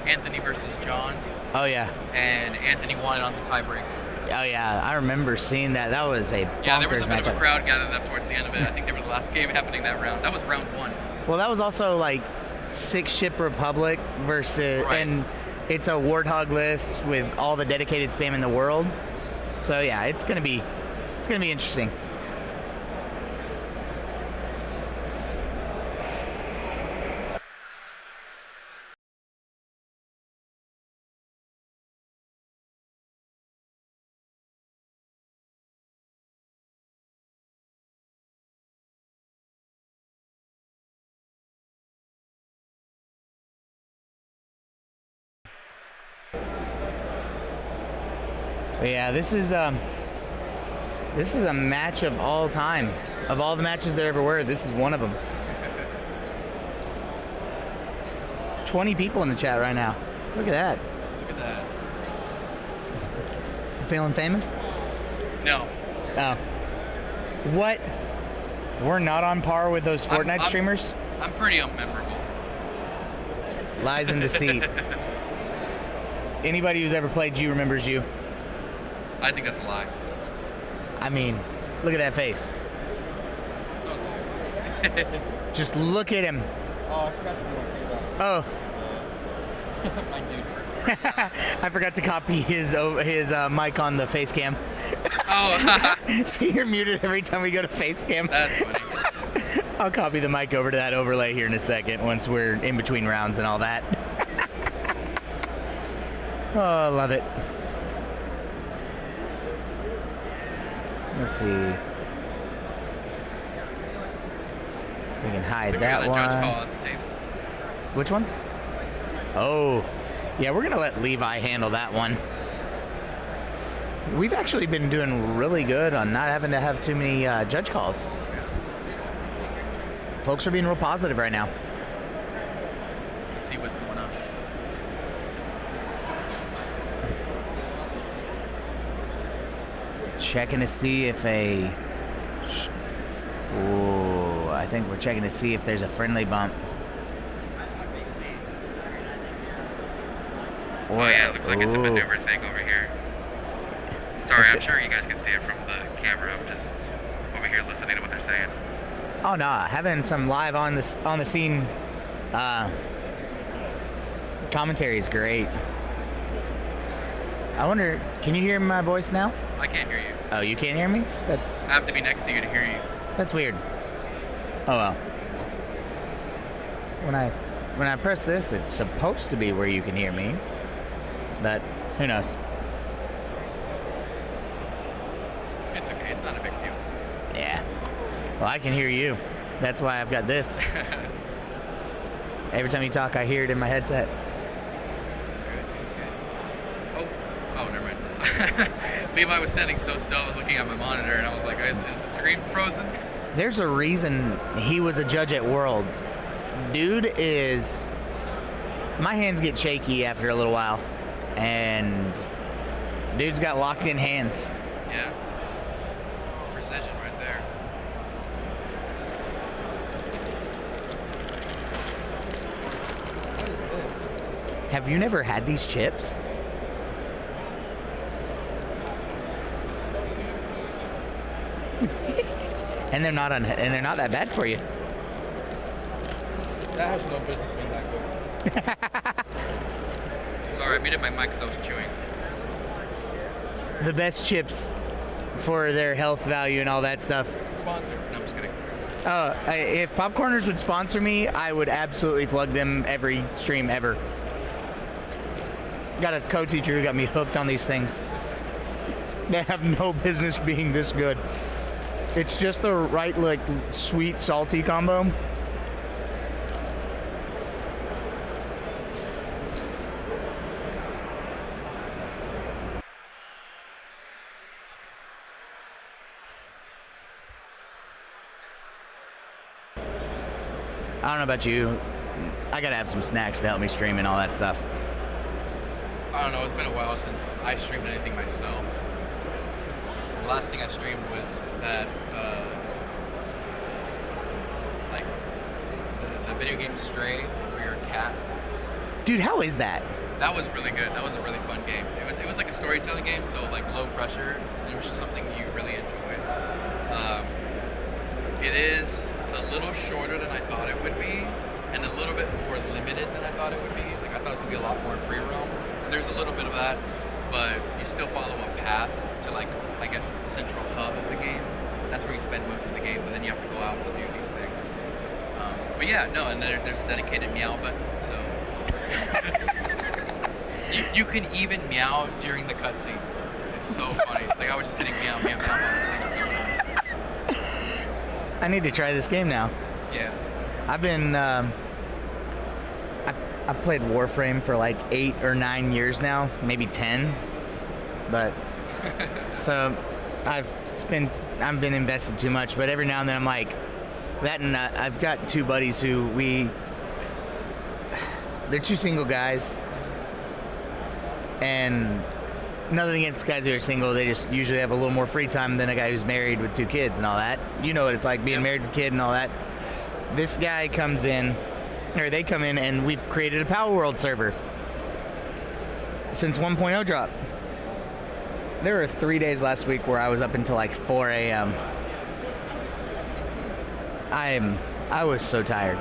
Speaker 3: Anthony versus John.
Speaker 1: Oh yeah.
Speaker 3: And Anthony won it on the tiebreak.
Speaker 1: Oh yeah, I remember seeing that. That was a
Speaker 3: there was a bit
Speaker 1: matchup.
Speaker 3: of a crowd gathered up towards the end of it. I think they were the last game happening that round. That was round 1.
Speaker 1: Well, that was also like 6-ship Republic versus, and it's a Warthog list with all the dedicated spam in the world. So yeah, it's gonna be interesting. But yeah, this is a match of all time. Of all the matches there ever were, this is one of them. 20 people in the chat right now. Look at that.
Speaker 3: Look at that.
Speaker 1: Feeling famous?
Speaker 3: No.
Speaker 1: Oh. What? We're not on par with those Fortnite
Speaker 3: I'm-
Speaker 1: streamers?
Speaker 3: I'm pretty unmemorable.
Speaker 1: Lies and deceit. Anybody who's ever played You remembers you.
Speaker 3: I think that's a lie.
Speaker 1: I mean, look at that face.
Speaker 3: Don't do it.
Speaker 1: Just look at him.
Speaker 2: Oh, I forgot to do my sunglasses.
Speaker 1: Oh,
Speaker 2: My dude.
Speaker 1: I forgot to copy his mic on the face cam.
Speaker 3: Oh,
Speaker 1: So you're muted every time we go to face cam.
Speaker 3: that's funny.
Speaker 1: I'll copy the mic over to that overlay here in a second once we're in between rounds and all that. Oh, I love it. Let's see. We can hide
Speaker 3: So we got
Speaker 1: that
Speaker 3: a judge
Speaker 1: one.
Speaker 3: call at the table.
Speaker 1: Which one? Oh, yeah, we're going to let Levi handle that one. We've actually been doing really good on not having to have too many judge calls. Folks are being real positive right now.
Speaker 3: Let's see what's going on.
Speaker 1: Checking to see if I think we're checking to see if there's a friendly bump.
Speaker 3: Oh yeah, it looks like it's a maneuver thing over here. Sorry, I'm sure you guys can see it from the camera. I'm just over here listening to what they're saying.
Speaker 1: Oh no, having some live on the scene commentary is great. I wonder, can you hear my voice now?
Speaker 3: I can't hear you.
Speaker 1: Oh, you can't hear me?
Speaker 3: I have to be next to you to hear you.
Speaker 1: That's weird. Oh well. When I press this, it's supposed to be where you can hear me, but who knows?
Speaker 3: It's okay. It's not a big deal.
Speaker 1: Yeah. Well, I can hear you. That's why I've got this. Every time you talk, I hear it in my headset.
Speaker 3: Good. Oh, never mind. Levi was standing so still. I was looking at my monitor, and I was like, "Is the screen frozen?"
Speaker 1: There's a reason he was a judge at Worlds. Dude is... My hands get shaky after a little while. And dude's got locked in hands.
Speaker 3: Yeah. It's precision right there.
Speaker 2: What is this?
Speaker 1: Have you never had these chips? And they're not that bad for you.
Speaker 2: That has no business being that good.
Speaker 3: Sorry, I muted my mic because I was chewing.
Speaker 1: The best chips for their health value and all that stuff.
Speaker 3: Sponsor. No, I'm just kidding.
Speaker 1: If Popcorners would sponsor me, I would absolutely plug them every stream ever. Got a co-teacher who got me hooked on these things. They have no business being this good. It's just the right, like, sweet, salty combo. I don't know about you. I gotta have some snacks to help me stream and all that stuff.
Speaker 3: I don't know. It's been a while since I streamed anything myself. The last thing I streamed was that, like, the video game Stray, where you're a cat.
Speaker 1: Dude, how is that?
Speaker 3: That was really good. That was a really fun game. It was like a storytelling game, so like low pressure, and it was just something you really enjoyed. It is a little shorter than I thought it would be, and a little bit more limited than I thought it would be. Like I thought it was gonna be a lot more free roam. And there's a little bit of that, but you still follow a path to, like, I guess the central hub of the game. That's where you spend most of the game, but then you have to go out and do these things. But yeah, no, and there's a dedicated meow button, so you can even meow during the cutscenes. It's so funny. Like I was just hitting meow, meow, meow.
Speaker 1: I need to try this game now.
Speaker 3: Yeah.
Speaker 1: I've been, I've played Warframe for like 8 or 9 years now, maybe 10. But, so I've been invested too much, but every now and then I'm like, that and I've got 2 buddies who they're 2 single guys, and Nothing against guys who are single. They just usually have a little more free time than a guy who's married with 2 kids and all that. You know what it's like being married with a kid and all that. This guy comes in, or they come in, and we've created a Power World server since 1.0 drop. There were 3 days last week where I was up until like 4 a.m. I was so tired.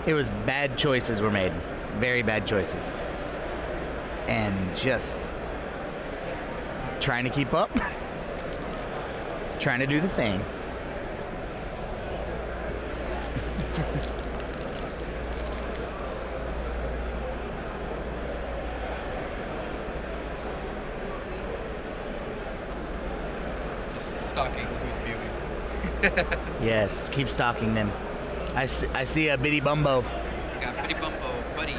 Speaker 1: It was bad choices were made. Very bad choices. And just trying to keep up. Trying to do the thing.
Speaker 3: Just stalking who's viewing.
Speaker 1: Yes, keep stalking them. I see a bitty bumbo.
Speaker 3: Got Bitty Bumbo, buddy.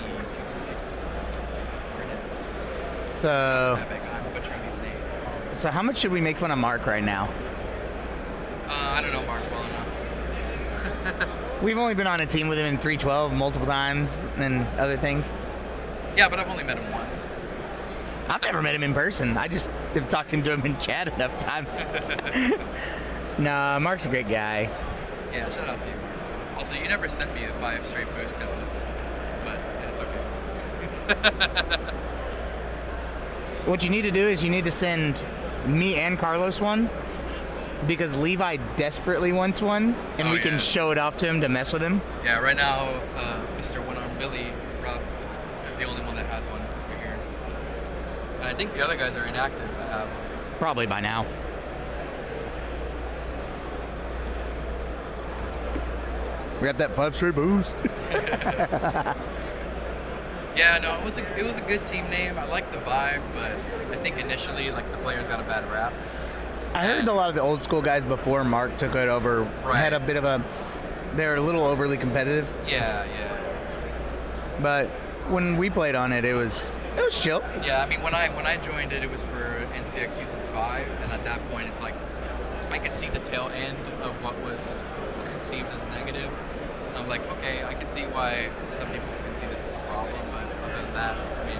Speaker 1: So,
Speaker 3: I'm butchering these names.
Speaker 1: so how much should we make fun of Mark right now?
Speaker 3: I don't know Mark well enough.
Speaker 1: We've only been on a team with him in 312 multiple times and other things.
Speaker 3: Yeah, but I've only met him once.
Speaker 1: I've never met him in person. I just have talked to him in chat enough times. Nah, Mark's a great guy.
Speaker 3: Yeah, shout out to you, Mark. Also, you never sent me the 5 straight boost templates, but it's okay.
Speaker 1: What you need to do is you need to send me and Carlos one, because Levi desperately wants one, and we can show it off to him to mess with him.
Speaker 3: Yeah, right now, Mr. One-Arm Billy, Rob, is the only one that has one right here. And I think the other guys are inactive that have one.
Speaker 1: Probably by now. We got that 5 straight boost.
Speaker 3: Yeah, no, it was a good team name. I like the vibe, but I think initially, like, the players got a bad rap.
Speaker 1: I heard a lot of the old school guys before Mark took it over had a bit of a, they were a little overly competitive.
Speaker 3: Yeah, yeah.
Speaker 1: But when we played on it, it was chill.
Speaker 3: Yeah, I mean, when I joined it, it was for NCX Season 5, and at that point, it's like, I could see the tail end of what was conceived as negative. And I'm like, okay, I can see why some people can see this as a problem, but other than that, I mean,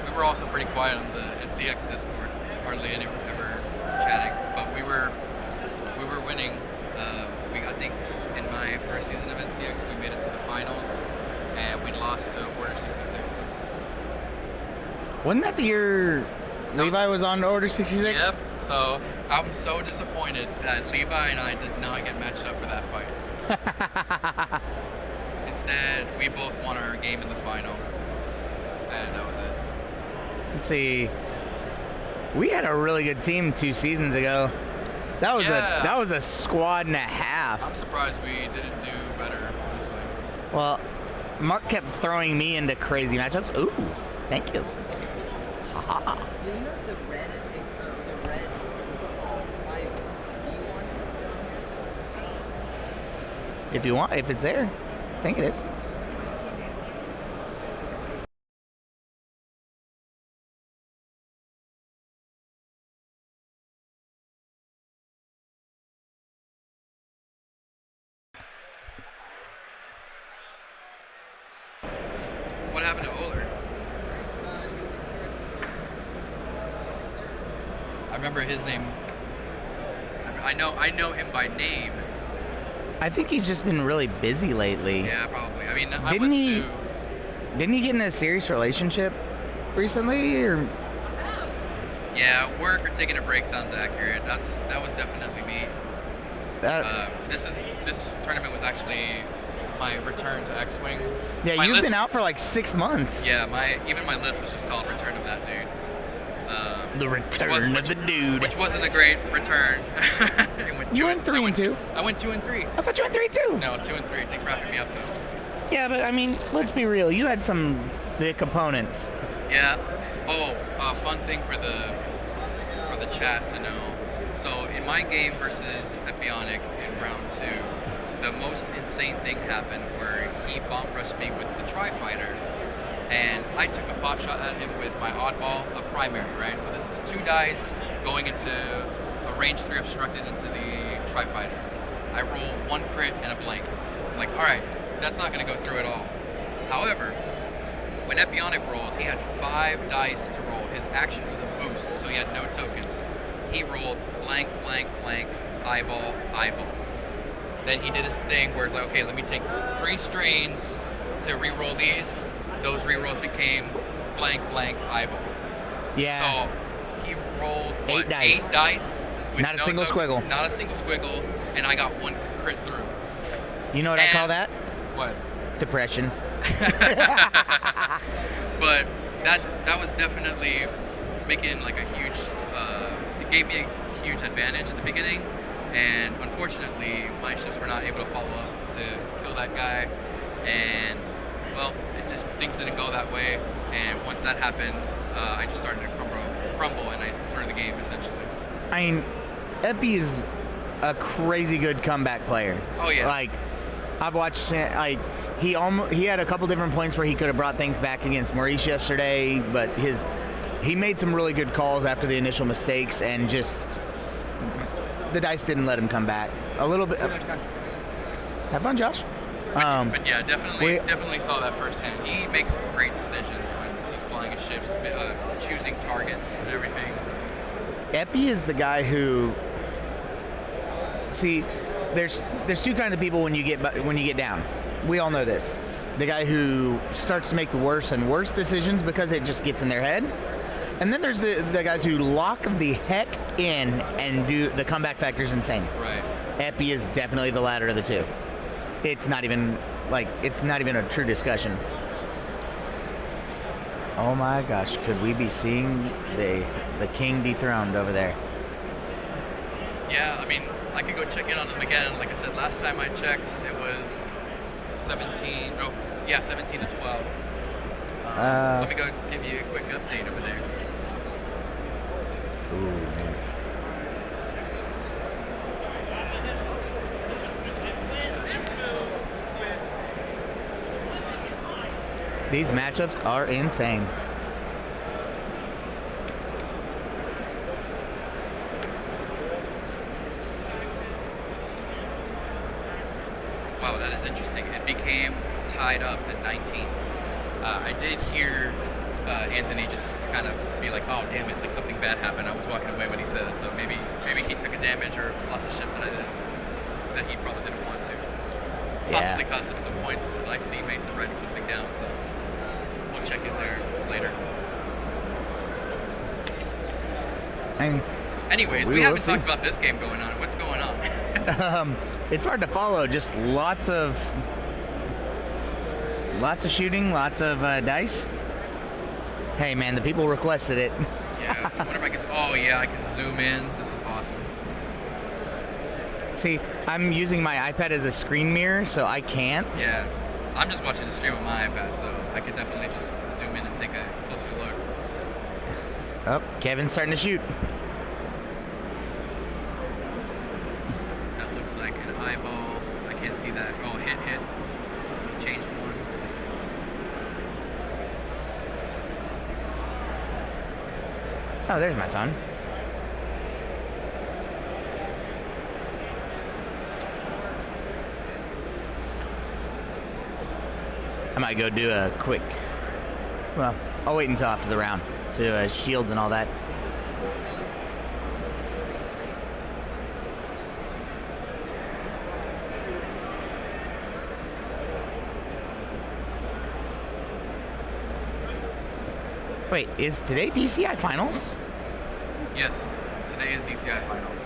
Speaker 3: we were also pretty quiet on the NCX Discord, hardly any ever chatting, but we were winning. I think in my first season of NCX, we made it to the finals, and we lost to Order 66.
Speaker 1: Wasn't that the year Levi was on Order 66?
Speaker 3: Yep. So I'm so disappointed that Levi and I did not get matched up for that fight. Instead, we both won our game in the final, and that was it.
Speaker 1: Let's see. We had a really good team 2 seasons ago. That was a squad and a half.
Speaker 3: I'm surprised we didn't do better, honestly.
Speaker 1: Well, Mark kept throwing me into crazy matchups. Ooh, thank you. Ha.
Speaker 2: Do you know if the red
Speaker 1: If you want, if it's there, I think it is.
Speaker 3: What happened to Oler? I remember his name. I know him by name.
Speaker 1: I think he's just been really busy lately.
Speaker 3: Yeah, probably. I mean,
Speaker 1: Didn't he get in a serious relationship recently, or?
Speaker 3: Yeah, work or taking a break sounds accurate. That was definitely me. This tournament was actually my return to X-Wing.
Speaker 1: Yeah, you've been out for like 6 months.
Speaker 3: Yeah, even my list was just called Return of That Dude.
Speaker 1: The return of the dude.
Speaker 3: Which wasn't a great return.
Speaker 1: You went 3 and 2.
Speaker 3: I went 2 and 3.
Speaker 1: I thought you went 3 and 2.
Speaker 3: No, 2 and 3. Thanks for wrapping me up, though.
Speaker 1: Yeah, but I mean, let's be real. You had some thick opponents.
Speaker 3: Yeah. Oh, fun thing for the chat to know. So in my game versus Epionic in round 2, the most insane thing happened where he bomb rushed me with the Tri-Fighter, and I took a pot shot at him with my oddball, a primary, right? So this is 2 dice going into a range 3 obstructed into the Tri-Fighter. I roll 1 crit and a blank. I'm like, all right, that's not gonna go through at all. However, when Epionic rolls, he had 5 dice to roll. His action was a boost, so he had no tokens. He rolled blank, blank, blank, eyeball, eyeball. Then he did his thing where it's like, okay, let me take 3 strains to re-roll these. Those re-rolls became blank, blank, eyeball.
Speaker 1: Yeah.
Speaker 3: So he rolled
Speaker 1: 8 dice.
Speaker 3: 8 dice. With
Speaker 1: Not a single squiggle.
Speaker 3: Not a single squiggle, and I got 1 crit through.
Speaker 1: You know what I call that?
Speaker 3: What?
Speaker 1: Depression.
Speaker 3: But that was definitely making like a huge. It gave me a huge advantage at the beginning, and unfortunately my ships were not able to follow up to kill that guy, and well, it just things didn't go that way. And once that happened, I just started to crumble, and I threw the game essentially.
Speaker 1: I mean, Epi is a crazy good comeback player.
Speaker 3: Oh yeah.
Speaker 1: Like, I've watched, like, he had a couple different points where he could have brought things back against Maurice yesterday, but he made some really good calls after the initial mistakes, and just the dice didn't let him come back. A little bit.
Speaker 2: See you next time.
Speaker 1: Have fun, Josh.
Speaker 3: But yeah, definitely saw that firsthand. He makes great decisions when he's flying his ships, choosing targets and everything.
Speaker 1: Epi is the guy who. See, there's 2 kinds of people when you get down. We all know this. The guy who starts to make worse and worse decisions because it just gets in their head. And then there's the guys who lock the heck in and do the comeback factor's insane.
Speaker 3: Right.
Speaker 1: Epi is definitely the latter of the 2. It's not even a true discussion. Oh my gosh, could we be seeing the king dethroned over there?
Speaker 3: Yeah, I mean, I could go check in on him again. Like I said, last time I checked, it was 17 to 12. Let me go give you a quick update over there.
Speaker 1: Ooh, man. These matchups are insane.
Speaker 3: Wow, that is interesting. It became tied up at 19. I did hear Anthony just kind of be like, "Oh, damn it! Like something bad happened." I was walking away when he said it, so maybe he took a damage or lost a ship that he probably didn't want to. Possibly cost him some points. I see Mason writing something down, so we'll check in there later. Anyways, we haven't talked about this game going on. What's going on?
Speaker 1: It's hard to follow. Just lots of shooting, lots of dice. Hey, man, the people requested it.
Speaker 3: Yeah. I wonder if I can. Oh yeah, I can zoom in. This is awesome.
Speaker 1: See, I'm using my iPad as a screen mirror, so I can't.
Speaker 3: Yeah. I'm just watching the stream on my iPad, so I could definitely just zoom in and take a closer look.
Speaker 1: Oh, Kevin's starting to shoot.
Speaker 3: That looks like an eyeball. I can't see that. Oh, hit. Change one.
Speaker 1: Oh, there's my phone. I might go do a quick. Well, I'll wait until after the round to shields and all that. Wait, is today DCI Finals?
Speaker 3: Yes, today is DCI Finals.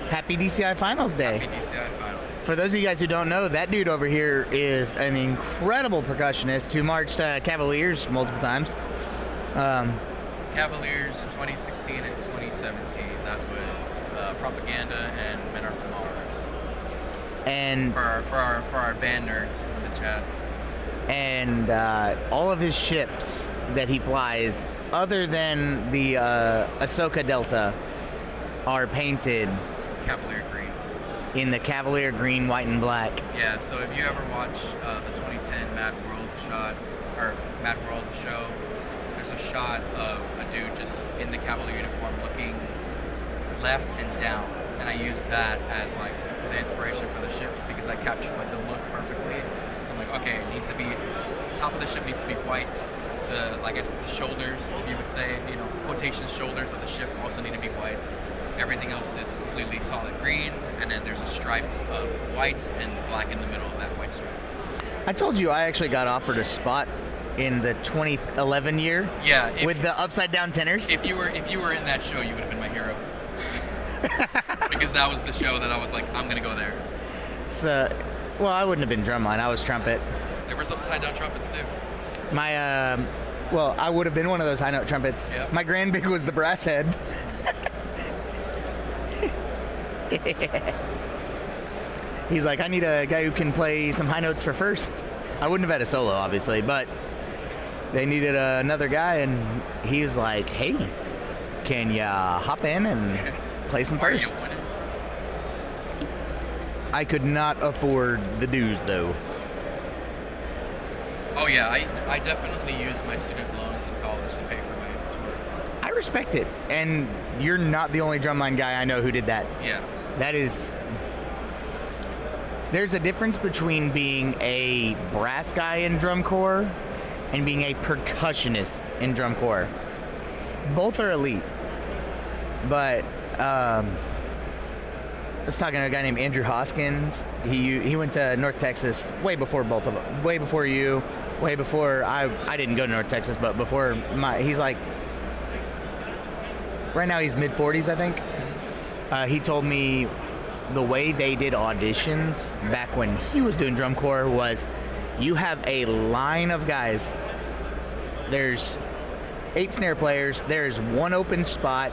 Speaker 1: Happy DCI Finals Day.
Speaker 3: Happy DCI Finals.
Speaker 1: For those of you guys who don't know, that dude over here is an incredible percussionist who marched Cavaliers multiple times.
Speaker 3: Cavaliers 2016 and 2017. That was Propaganda and Men Are From Mars.
Speaker 1: And
Speaker 3: for our band nerds in the chat.
Speaker 1: And all of his ships that he flies, other than the Ahsoka Delta, are painted
Speaker 3: Cavalier green.
Speaker 1: In the Cavalier green, white, and black.
Speaker 3: Yeah, so if you ever watch the 2010 Mad World shot, or Mad World show, there's a shot of a dude just in the Cavalier uniform looking left and down. And I used that as like the inspiration for the ships because that captured like the look perfectly. So I'm like, okay, it needs to be, top of the ship needs to be white, I guess the shoulders, if you would say, quotation shoulders of the ship also need to be white. Everything else is completely solid green, and then there's a stripe of white and black in the middle of that white stripe.
Speaker 1: I told you I actually got offered a spot in the 2011 year.
Speaker 3: Yeah.
Speaker 1: With the upside down tenors.
Speaker 3: If you were in that show, you would have been my hero. Because that was the show that I was like, I'm gonna go there.
Speaker 1: So, well, I wouldn't have been drumline. I was trumpet.
Speaker 3: There was upside down trumpets too.
Speaker 1: My, well, I would have been one of those high note trumpets.
Speaker 3: Yep.
Speaker 1: My grand big was the brass head. He's like, I need a guy who can play some high notes for first. I wouldn't have had a solo, obviously, but they needed another guy, and he was like, hey, can ya hop in and play some first? I could not afford the dues, though.
Speaker 3: Oh yeah, I definitely used my student loans in college to pay for my tour.
Speaker 1: I respect it, and you're not the only drumline guy I know who did that.
Speaker 3: Yeah.
Speaker 1: That is... There's a difference between being a brass guy in drum corps and being a percussionist in drum corps. Both are elite, but I was talking to a guy named Andrew Hoskins. He went to North Texas way before both of them, way before you, way before I didn't go to North Texas, but before he's like, right now he's mid-40s, I think. He told me the way they did auditions back when he was doing drum corps was, you have a line of guys. There's 8 snare players. There's 1 open spot.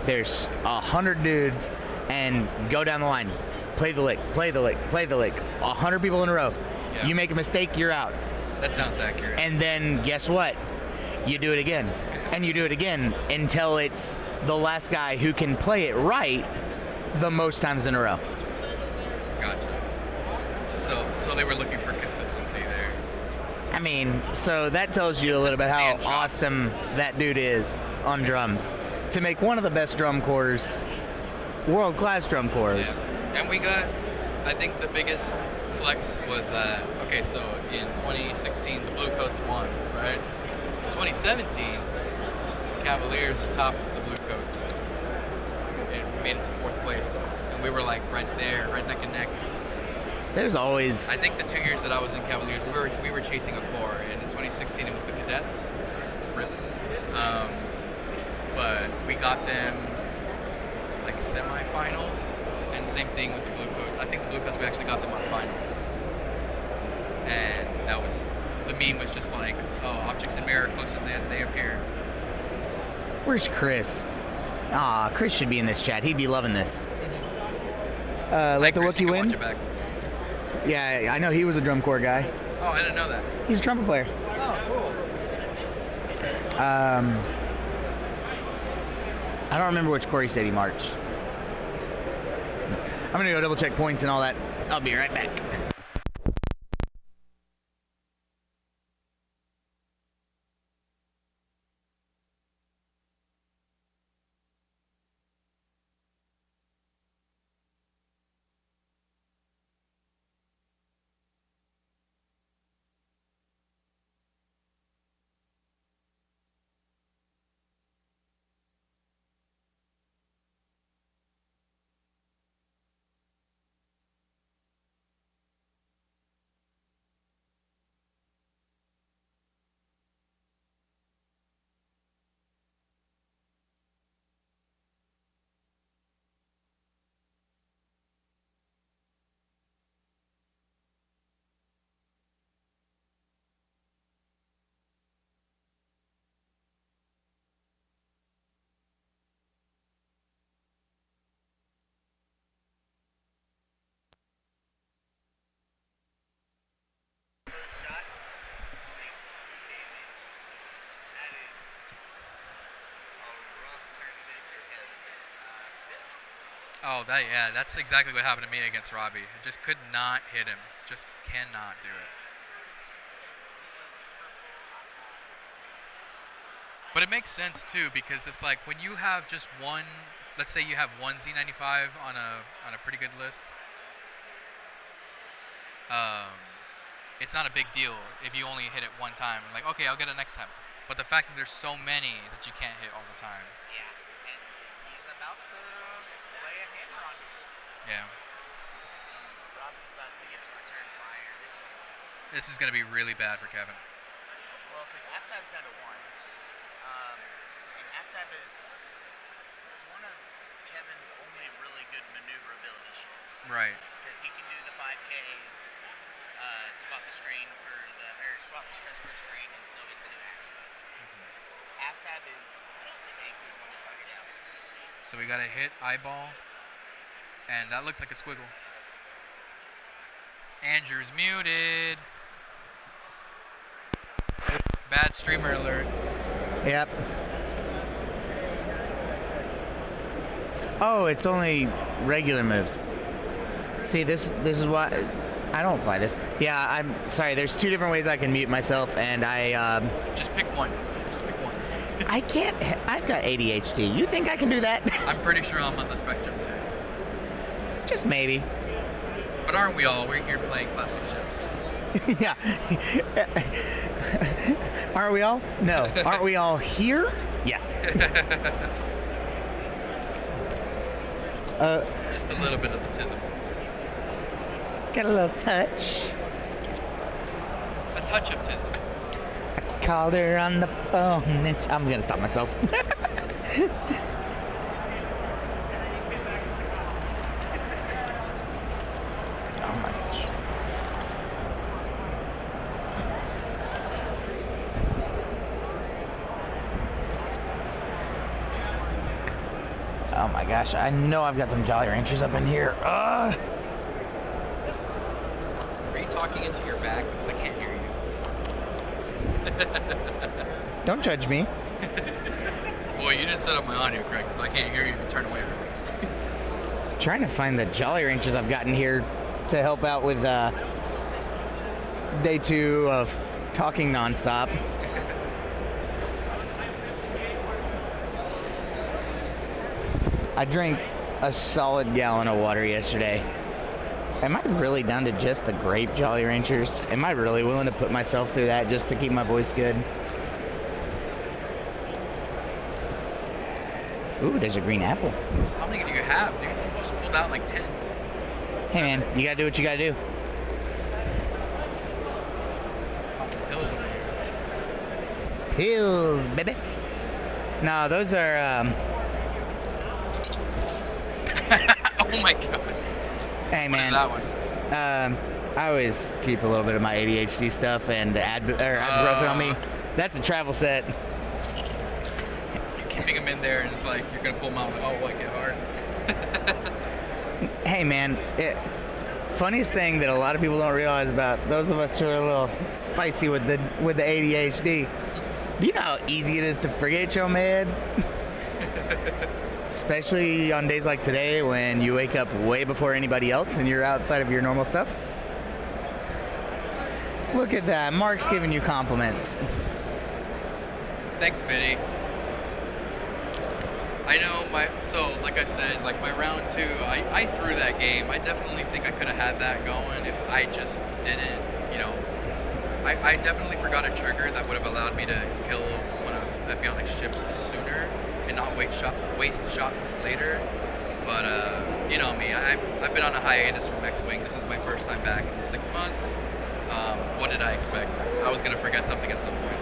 Speaker 1: There's 100 dudes, and go down the line. Play the lick, play the lick, play the lick. 100 people in a row.
Speaker 3: Yeah.
Speaker 1: You make a mistake, you're out.
Speaker 3: That sounds accurate.
Speaker 1: And then guess what? You do it again. And you do it again until it's the last guy who can play it right the most times in a row.
Speaker 3: Gotcha. So they were looking for consistency there.
Speaker 1: I mean, so that tells you a little bit how awesome that dude is on drums. To make one of the best drum corps, world-class drum corps.
Speaker 3: Yeah. And we got, I think the biggest flex was that, okay, so in 2016, the Blue Coats won, right? In 2017, Cavaliers topped the Blue Coats and made it to 4th place. And we were like right there, right neck and neck.
Speaker 1: There's always...
Speaker 3: I think the 2 years that I was in Cavaliers, we were chasing a 4, and in 2016 it was the Cadets. RIP. But we got them like semifinals, and same thing with the Blue Coats. I think the Blue Coats, we actually got them on finals. And that was, the meme was just like, oh, objects in mirror closer than they appear.
Speaker 1: Where's Chris? Aw, Chris should be in this chat. He'd be loving this. Let the Wookiee win? Yeah, I know he was a drum corps guy.
Speaker 3: Oh, I didn't know that.
Speaker 1: He's a trumpet player.
Speaker 3: Oh, cool.
Speaker 1: I don't remember which corps he said he marched. I'm gonna go double check points and all that. I'll be right back.
Speaker 3: Oh, that's exactly what happened to me against Robbie. I just could not hit him. Just cannot do it. But it makes sense too, because it's like when you have just one, let's say you have one Z95 on a pretty good list. it's not a big deal if you only hit it one time. Like, okay, I'll get it next time. But the fact that there's so many that you can't hit all the time.
Speaker 1: Yeah, and he's about to lay a hammer on you.
Speaker 3: Yeah.
Speaker 1: Robbie's about to get to return fire.
Speaker 3: This is going to be really bad for Kevin.
Speaker 1: Well, because halftime's down to 1. And halftime is one of Kevin's only really good maneuverability ships.
Speaker 3: Right.
Speaker 1: Because he can do the 5K, swap the strain for swap the stress for a strain and still get to new axes. Halftime is a good one to target down.
Speaker 3: So we got to hit eyeball, and that looks like a squiggle. Andrew's muted. Bad streamer alert.
Speaker 1: Yep. Oh, it's only regular moves. See, this is why I don't fly this. Yeah, I'm sorry. There's 2 different ways I can mute myself, and I
Speaker 3: Just pick one.
Speaker 1: I can't. I've got ADHD. You think I can do that?
Speaker 3: I'm pretty sure I'm on the spectrum too.
Speaker 1: Just maybe.
Speaker 3: But aren't we all? We're here playing classic ships.
Speaker 1: Yeah. Aren't we all? No. Aren't we all here? Yes.
Speaker 3: Just a little bit of autism.
Speaker 1: Got a little touch.
Speaker 3: A touch of autism.
Speaker 1: I called her on the phone and I'm gonna stop myself. Oh my gosh. Oh my gosh, I know I've got some Jolly Ranchers up in here.
Speaker 3: Are you talking into your back? Because I can't hear you.
Speaker 1: Don't judge me.
Speaker 3: Boy, you didn't set up my audio correct, because I can't hear you if you turn away from me.
Speaker 1: Trying to find the Jolly Ranchers I've gotten here to help out with day 2 of talking nonstop. I drank a solid gallon of water yesterday. Am I really down to just the grape Jolly Ranchers? Am I really willing to put myself through that just to keep my voice good? Ooh, there's a green apple.
Speaker 3: So how many do you have, dude? You just pulled out like 10.
Speaker 1: Hey man, you gotta do what you gotta do.
Speaker 3: Popping pills over here.
Speaker 1: Pills, baby. No, those are,
Speaker 3: Oh my god.
Speaker 1: hey
Speaker 3: What
Speaker 1: man.
Speaker 3: is that one?
Speaker 1: I always keep a little bit of my ADHD stuff and ibuprofen on me. That's a travel set.
Speaker 3: You're keeping them in there, and it's like you're gonna pull them out. Oh, what? Get hard.
Speaker 1: Hey man, funniest thing that a lot of people don't realize about those of us who are a little spicy with the ADHD. Do you know how easy it is to forget your meds? Especially on days like today when you wake up way before anybody else and you're outside of your normal stuff. Look at that. Mark's giving you compliments.
Speaker 3: Thanks, Biddy. I know like I said, like my round 2, I threw that game. I definitely think I could have had that going if I just didn't, I definitely forgot a trigger that would have allowed me to kill one of Epionic's ships sooner and not waste the shots later. But you know me, I've been on a hiatus from X-Wing. This is my first time back in 6 months. What did I expect? I was gonna forget something at some point.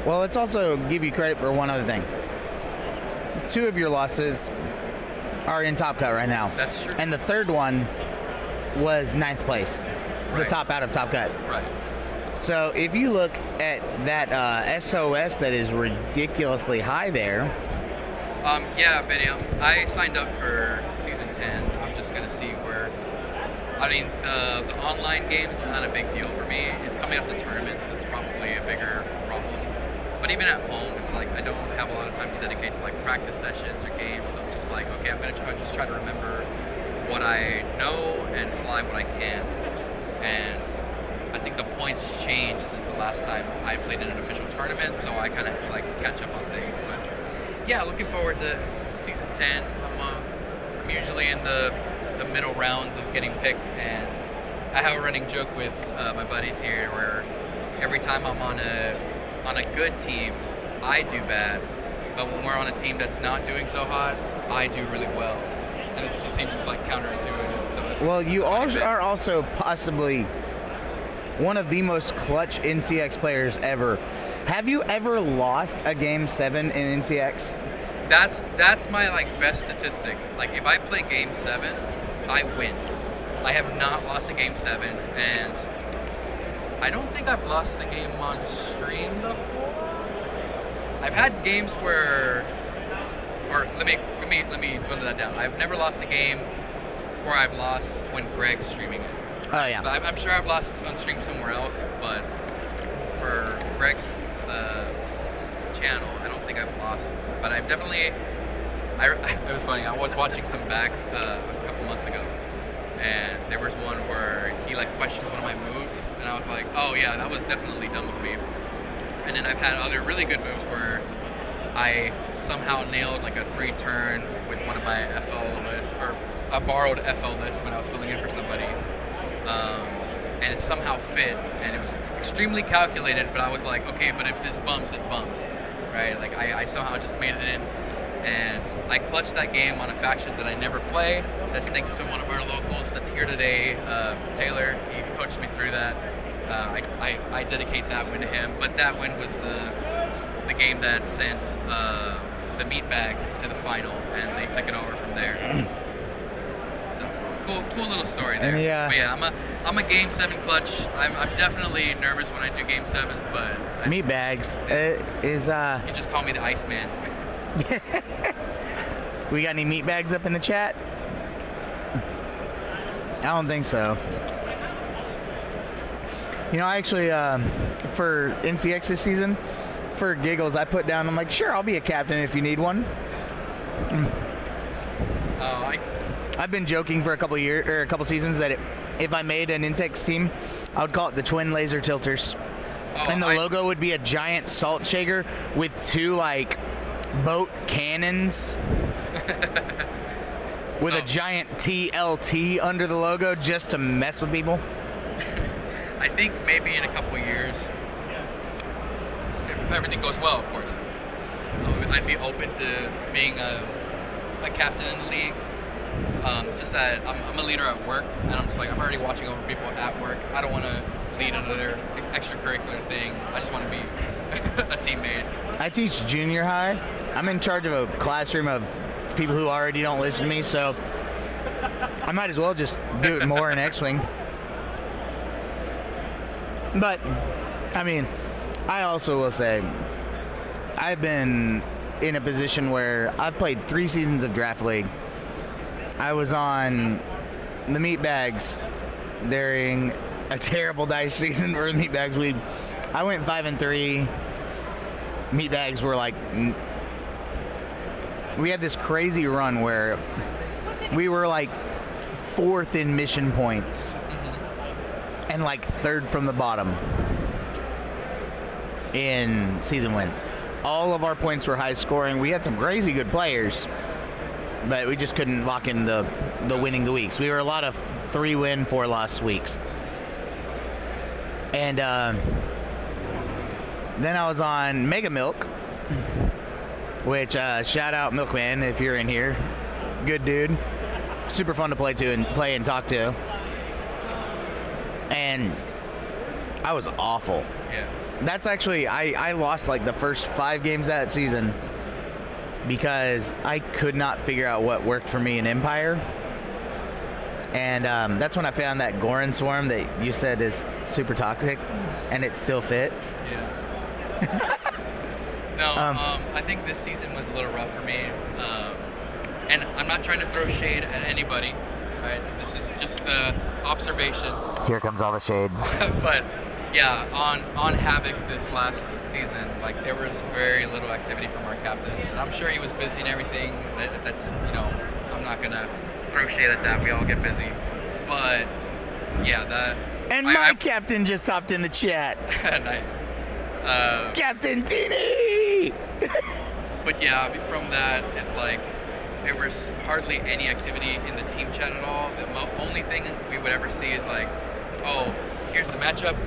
Speaker 1: Well, let's also give you credit for one other thing. 2 of your losses are in Top Cut right now.
Speaker 3: That's true.
Speaker 1: And the third one was 9th place. The
Speaker 3: Right.
Speaker 1: top out of Top Cut.
Speaker 3: Right.
Speaker 1: So if you look at that SOS that is ridiculously high there.
Speaker 3: Yeah, Biddy, I signed up for season 10. I'm just gonna see where. I mean, the online games is not a big deal for me. It's coming up to tournaments that's probably a bigger problem. But even at home, it's like I don't have a lot of time to dedicate to like practice sessions or games. So I'm just like, okay, I'm gonna try to remember what I know and fly what I can. And I think the points changed since the last time I played in an official tournament, so I kind of have to like catch up on things. But yeah, looking forward to season 10. I'm usually in the middle rounds of getting picked, and I have a running joke with my buddies here where every time I'm on a good team, I do bad, but when we're on a team that's not doing so hot, I do really well, and it just seems just like counterintuitive. So it's
Speaker 1: Well, you
Speaker 3: funny bit.
Speaker 1: are also possibly one of the most clutch NCX players ever. Have you ever lost a game 7 in NCX?
Speaker 3: That's my like best statistic. Like if I play game 7, I win. I have not lost a game 7, and I don't think I've lost a game on stream before. I've had games where, or let me dwindle that down. I've never lost a game where I've lost when Greg's streaming it.
Speaker 1: Oh yeah.
Speaker 3: But I'm sure I've lost on stream somewhere else, but for Greg's channel, I don't think I've lost. But I've definitely, it was funny, I was watching some back a couple months ago, and there was one where he like questioned one of my moves, and I was like, oh yeah, that was definitely dumb of me. And then I've had other really good moves where I somehow nailed like a 3-turn with one of my FL lists, or a borrowed FL list when I was filling in for somebody. And it somehow fit, and it was extremely calculated, but I was like, okay, but if this bumps, it bumps, right? Like I somehow just made it in, and I clutched that game on a faction that I never play. That's thanks to one of our locals that's here today, Taylor. He coached me through that. I dedicate that win to him, but that win was the game that sent the meatbags to the final, and they took it over from there. Cool little story there.
Speaker 1: And
Speaker 3: But yeah, I'm a game 7 clutch. I'm definitely nervous when I do game 7s, but
Speaker 1: Meatbags is
Speaker 3: you just call me the Iceman.
Speaker 1: we got any meatbags up in the chat? I don't think so. You know, I actually for NCX this season, for giggles, I put down, I'm like, sure, I'll be a captain if you need one. I've been joking for a couple seasons that if I made an NCX team, I would call it the Twin Laser Tilters. And the logo would be a giant salt shaker with 2 like boat cannons with a giant TLT under the logo just to mess with people.
Speaker 3: I think maybe in a couple years, if everything goes well, of course, I'd be open to being a captain in the league. It's just that I'm a leader at work, and I'm just like, I'm already watching over people at work. I don't want to lead another extracurricular thing. I just want to be a teammate.
Speaker 1: I teach junior high. I'm in charge of a classroom of people who already don't listen to me, so I might as well just do it more in X-Wing. But, I mean, I also will say, I've been in a position where I've played 3 seasons of Draft League. I was on the Meatbags during a terrible dice season for the Meatbags. I went 5-3. Meatbags were like, we had this crazy run where we were like 4th in mission points and like 3rd from the bottom in season wins. All of our points were high scoring. We had some crazy good players, but we just couldn't lock in the winning the weeks. We were a lot of 3-win, 4-loss weeks. And then I was on Mega Milk, which shout out Milkman if you're in here. Good dude. Super fun to play and talk to. And I was awful.
Speaker 3: Yeah.
Speaker 1: That's actually, I lost like the first 5 games of that season because I could not figure out what worked for me in Empire. And that's when I found that Goran Swarm that you said is super toxic, and it still fits.
Speaker 3: Yeah. No, I think this season was a little rough for me. And I'm not trying to throw shade at anybody, right? This is just the observation.
Speaker 1: Here comes all the shade.
Speaker 3: But yeah, on Havoc this last season, like there was very little activity from our captain. And I'm sure he was busy and everything. That's I'm not gonna throw shade at that. We all get busy. But yeah, that.
Speaker 1: And my captain just hopped in the chat.
Speaker 3: Nice.
Speaker 1: Captain Tini!
Speaker 3: But yeah, from that, it's like there was hardly any activity in the team chat at all. The only thing we would ever see is like oh, here's the matchup.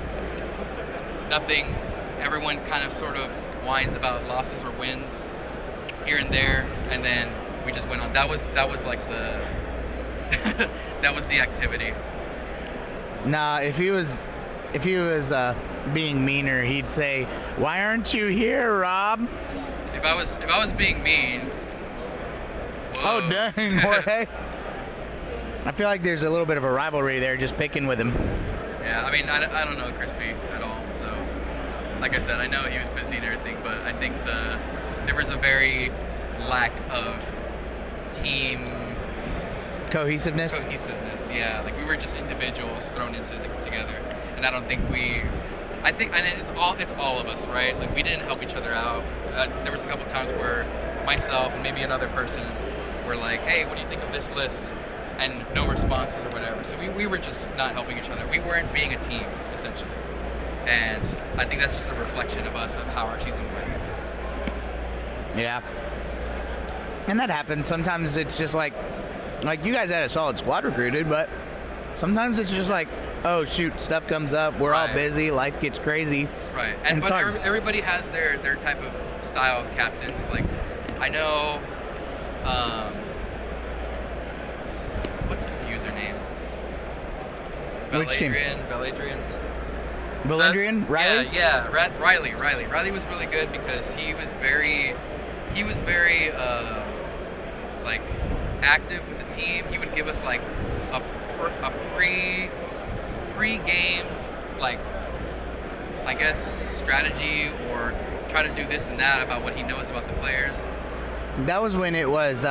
Speaker 3: Nothing. Everyone kind of sort of whines about losses or wins here and there, and then we just went on. That was like the that was the activity.
Speaker 1: Nah, if he was being meaner, he'd say, "Why aren't you here, Rob?"
Speaker 3: If I was being mean. Whoa.
Speaker 1: Oh dang, Jorge. I feel like there's a little bit of a rivalry there, just picking with him.
Speaker 3: Yeah, I mean, I don't know Crispy at all, so like I said, I know he was busy and everything, but I think there was a very lack of team
Speaker 1: Cohesiveness.
Speaker 3: Yeah, like we were just individuals thrown into together, and I don't think and it's all of us, right? Like we didn't help each other out. There was a couple times where myself and maybe another person were like, "Hey, what do you think of this list?" And no responses or whatever. So we were just not helping each other. We weren't being a team, essentially. And I think that's just a reflection of us, of how our season went.
Speaker 1: Yeah. And that happens. Sometimes it's just like you guys had a solid squad recruited, but sometimes it's just like, oh shoot, stuff comes up, we're all busy, life gets crazy.
Speaker 3: Right. And but everybody has their type of style of captains. Like I know what's his username?
Speaker 1: Which team?
Speaker 3: Valedrian?
Speaker 1: Riley?
Speaker 3: Yeah, Riley. Riley was really good because he was very like active with the team. He would give us like a pre-game, like I guess strategy, or try to do this and that about what he knows about the players.
Speaker 1: That was when it was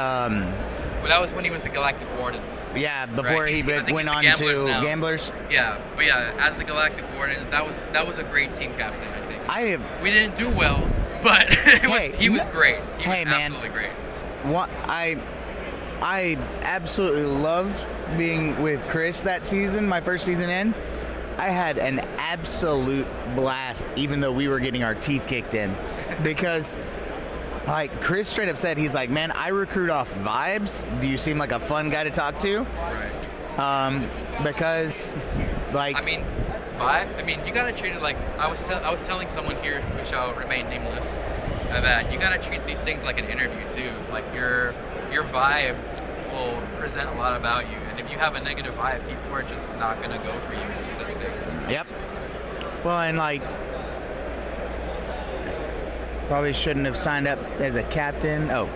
Speaker 3: Well, that was when he was the Galactic Wardens.
Speaker 1: yeah, before
Speaker 3: right?
Speaker 1: he went on to Gamblers.
Speaker 3: Yeah, but yeah, as the Galactic Wardens, that was a great team captain, I think. We didn't do well, but he was great. He was absolutely great.
Speaker 1: What I absolutely loved being with Chris that season, my first season in. I had an absolute blast, even though we were getting our teeth kicked in, because like Chris straight up said, he's like, man, I recruit off vibes. Do you seem like a fun guy to talk to?
Speaker 3: Right.
Speaker 1: Because like
Speaker 3: I mean, vibe. I mean, you gotta treat it like I was telling someone here who shall remain nameless that you gotta treat these things like an interview too. Like your vibe will present a lot about you, and if you have a negative vibe, people are just not gonna go for you in certain things.
Speaker 1: Yep. Well, and like probably shouldn't have signed up as a captain. Oh.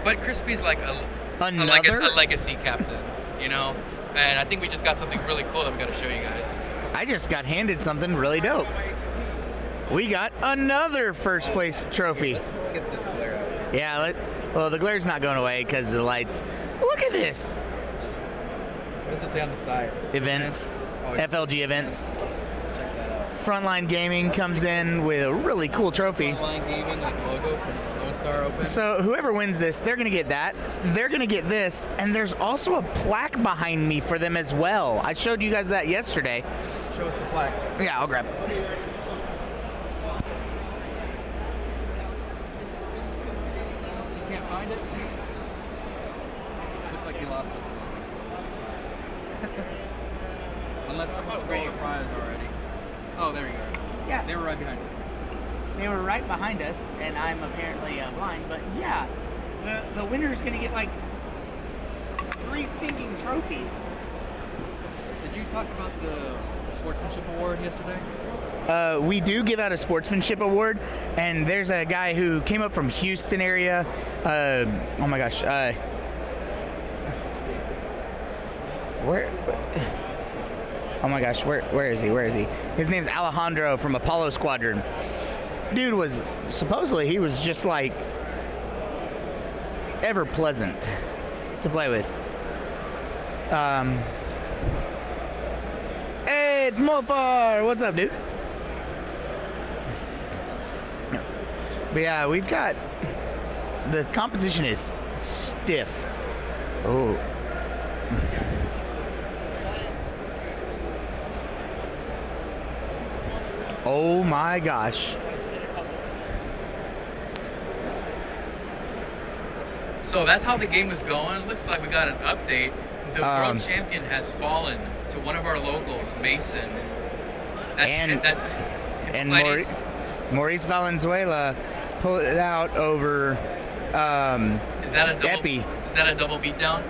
Speaker 3: But Crispy's like a legacy captain, you know? And I think we just got something really cool that we got to show you guys.
Speaker 1: I just got handed something really dope. We got another first place trophy.
Speaker 2: Let's get this glare out.
Speaker 1: Yeah, well, the glare's not going away because of the lights. Look at this.
Speaker 2: What does it say on the side?
Speaker 1: Events.
Speaker 2: Oh,
Speaker 1: FLG events.
Speaker 2: Check that out.
Speaker 1: Frontline Gaming comes in with a really cool trophy.
Speaker 2: Frontline Gaming, like logo from Lone Star Open.
Speaker 1: So whoever wins this, they're going to get that. They're going to get this. And there's also a plaque behind me for them as well. I showed you guys that yesterday.
Speaker 2: Show us the plaque.
Speaker 1: Yeah, I'll grab it.
Speaker 2: You can't find it? Looks like you lost it. Unless someone stole the prize already. Oh, there you go.
Speaker 1: Yeah.
Speaker 2: They were right behind us.
Speaker 1: They were right behind us, and I'm apparently blind. But yeah, the winner's going to get like 3 stinking trophies.
Speaker 2: Did you talk about the sportsmanship award yesterday?
Speaker 1: We do give out a sportsmanship award, and there's a guy who came up from Houston area. Oh my gosh. Where? Oh my gosh, where is he? Where is he? His name's Alejandro from Apollo Squadron. Dude was supposedly he was just like ever pleasant to play with. Hey, it's Mofar. What's up, dude? But yeah, we've got the competition is stiff. Oh. Oh my gosh.
Speaker 3: So that's how the game is going. Looks like we got an update. The world champion has fallen to one of our locals, Mason. That's
Speaker 1: and Maurice Valenzuela pulled it out over
Speaker 3: is that a double,
Speaker 1: Epi.
Speaker 3: Is that a double beatdown?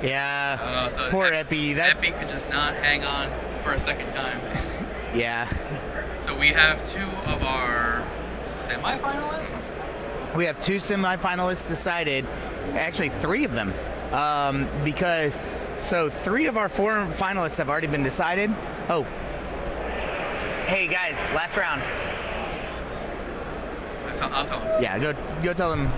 Speaker 1: Yeah.
Speaker 3: So
Speaker 1: poor Epi.
Speaker 3: Epi could just not hang on for a second time.
Speaker 1: Yeah.
Speaker 3: So we have 2 of our semifinalists?
Speaker 1: We have 2 semifinalists decided. Actually, 3 of them. Because 3 of our 4 finalists have already been decided. Oh. Hey guys, last round.
Speaker 3: I'll tell them.
Speaker 1: Yeah, go tell them.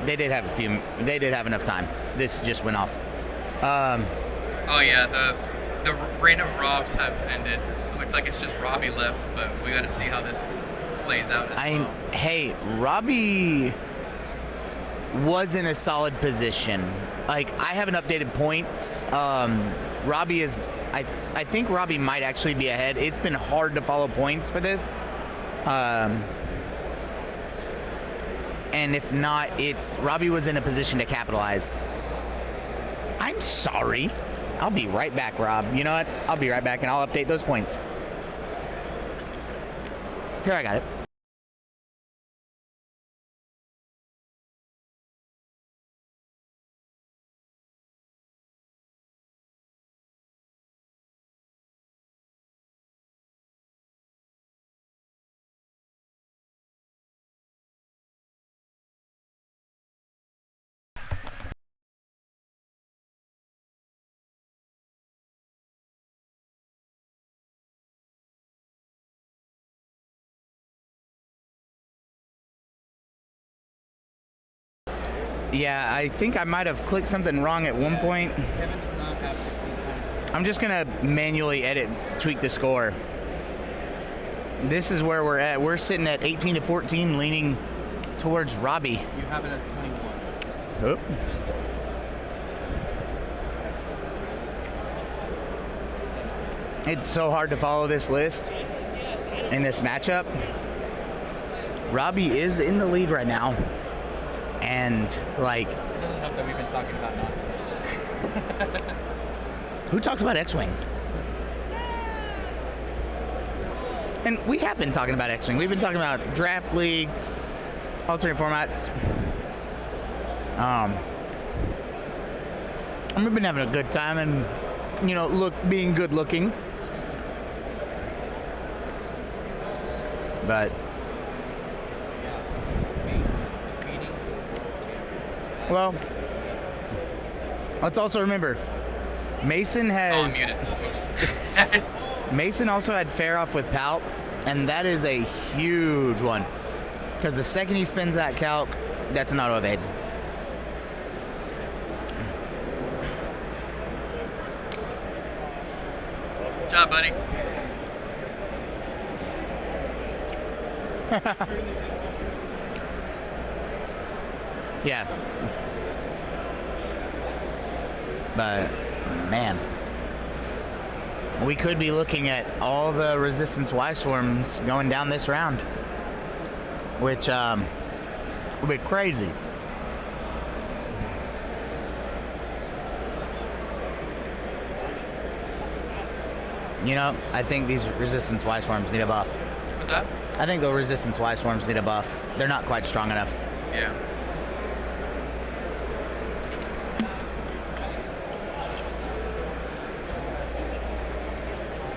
Speaker 1: They did have enough time. This just went off.
Speaker 3: Oh yeah, the reign of Robs has ended. So it looks like it's just Robbie left, but we got to see how this plays out as well.
Speaker 1: Hey, Robbie was in a solid position. Like, I haven't updated points. Robbie is, I think Robbie might actually be ahead. It's been hard to follow points for this. And if not, Robbie was in a position to capitalize. I'm sorry. I'll be right back, Rob. You know what? I'll be right back and I'll update those points. Here, I got it. Yeah, I think I might have clicked something wrong at one point.
Speaker 2: Kevin does not have 16 points.
Speaker 1: I'm just gonna manually tweak the score. This is where we're at. We're sitting at 18 to 14, leaning towards Robbie.
Speaker 2: You have it at 21.
Speaker 1: Oop. It's so hard to follow this list in this matchup. Robbie is in the lead right now. And, like...
Speaker 2: It doesn't help that we've been talking about nonsense.
Speaker 1: Who talks about X-Wing? And we have been talking about X-Wing. We've been talking about Draft League, alternate formats. We've been having a good time and, being good looking. But... Well, let's also remember, Mason has...
Speaker 3: Oh, I'm muted.
Speaker 1: Mason also had fair off with Palp, and that is a huge one. Because the second he spins that calc, that's an auto evade.
Speaker 3: Good job, buddy.
Speaker 1: Yeah. But, man. We could be looking at all the Resistance Y-Swarms going down this round. Which, would be crazy. I think these Resistance Y-Swarms need a buff.
Speaker 3: What's that?
Speaker 1: I think the Resistance Y-Swarms need a buff. They're not quite strong enough.
Speaker 3: Yeah.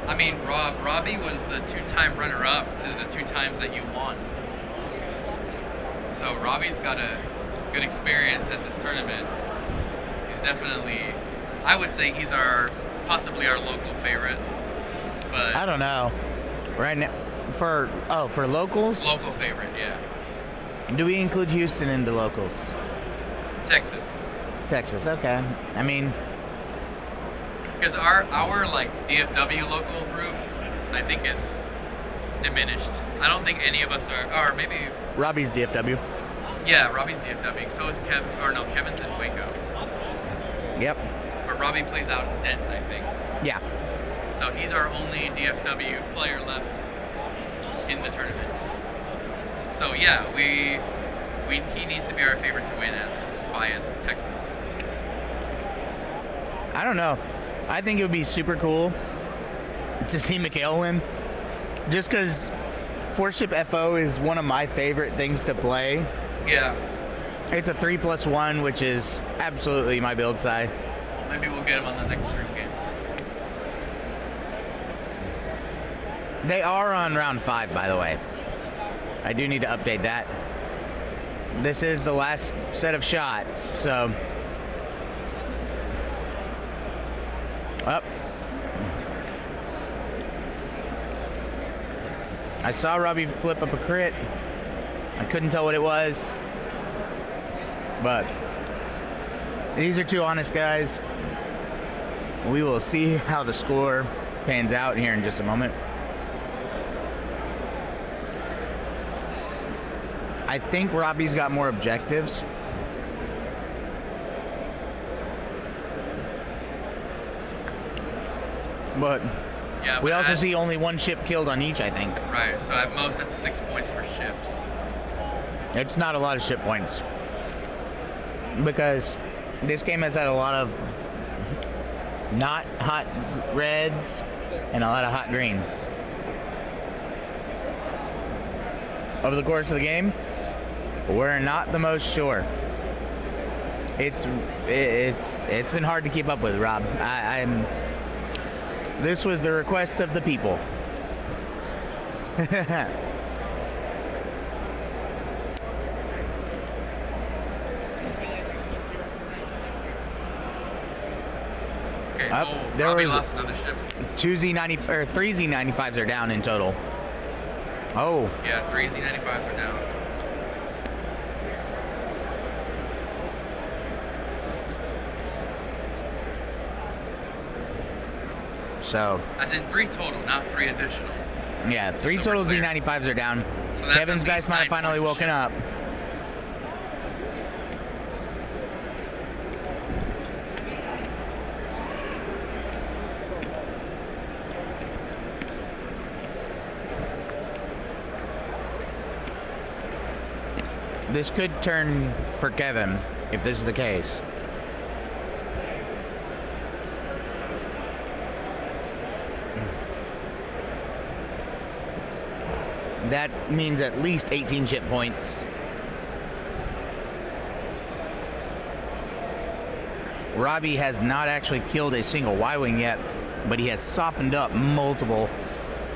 Speaker 3: I mean, Robbie was the 2-time runner-up to the 2 times that you won. So Robbie's got a good experience at this tournament. He's definitely, I would say he's possibly our local favorite. But
Speaker 1: I don't know. Right now, for locals?
Speaker 3: Local favorite, yeah.
Speaker 1: Do we include Houston into locals?
Speaker 3: Texas.
Speaker 1: Texas, okay. I mean...
Speaker 3: Because our DFW local group, I think is diminished. I don't think any of us are, or maybe...
Speaker 1: Robbie's DFW.
Speaker 3: Yeah, Robbie's DFW. So is Kevin's in Waco.
Speaker 1: Yep.
Speaker 3: But Robbie plays out in Denton, I think.
Speaker 1: Yeah.
Speaker 3: So he's our only DFW player left. in the tournament. So yeah, he needs to be our favorite to win as biased Texans.
Speaker 1: I don't know. I think it would be super cool to see Mikhail win. Just because 4-ship FO is one of my favorite things to play.
Speaker 3: Yeah.
Speaker 1: It's a 3+1, which is absolutely my build side.
Speaker 3: Well, maybe we'll get him on the next stream game.
Speaker 1: They are on round 5, by the way. I do need to update that. This is the last set of shots, so... Up. I saw Robbie flip up a crit. I couldn't tell what it was. But these are two honest guys. We will see how the score pans out here in just a moment. I think Robbie's got more objectives. But
Speaker 3: yeah,
Speaker 1: we also see only one ship killed on each, I think.
Speaker 3: Right, so at most that's 6 points for ships.
Speaker 1: It's not a lot of ship points. Because this game has had a lot of not hot reds and a lot of hot greens. Over the course of the game, we're not the most sure. It's been hard to keep up with, Rob. This was the request of the people. There
Speaker 3: Robbie
Speaker 1: was
Speaker 3: lost another ship.
Speaker 1: 3 Z95s are down in total. Oh.
Speaker 3: Yeah, 3 Z95s are down.
Speaker 1: So.
Speaker 3: As in 3 total, not 3 additional.
Speaker 1: Yeah, 3 total Z95s are down.
Speaker 3: So that's
Speaker 1: Kevin's dice might have finally woken up. This could turn for Kevin if this is the case. That means at least 18 chip points. Robbie has not actually killed a single Y-Wing yet, but he has softened up multiple.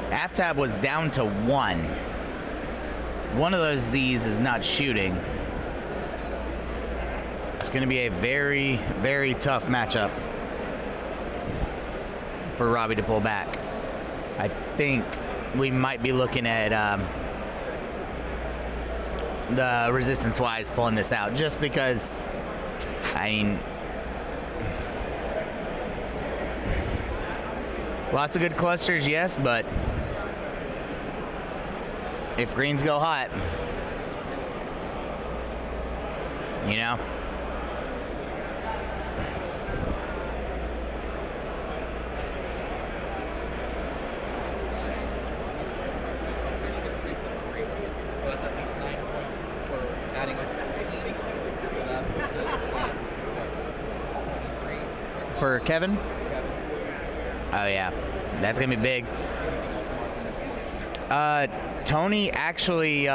Speaker 1: AFTAB was down to 1. One of those Z's is not shooting. It's going to be a very, very tough matchup for Robbie to pull back. I think we might be looking at the resistance-wise pulling this out, just because, I mean, lots of good clusters, yes, but if greens go hot, you know?
Speaker 2: So that's at least 9 points for adding with 15. So that puts us at 23.
Speaker 1: For Kevin? Oh yeah, that's gonna be big. Tony actually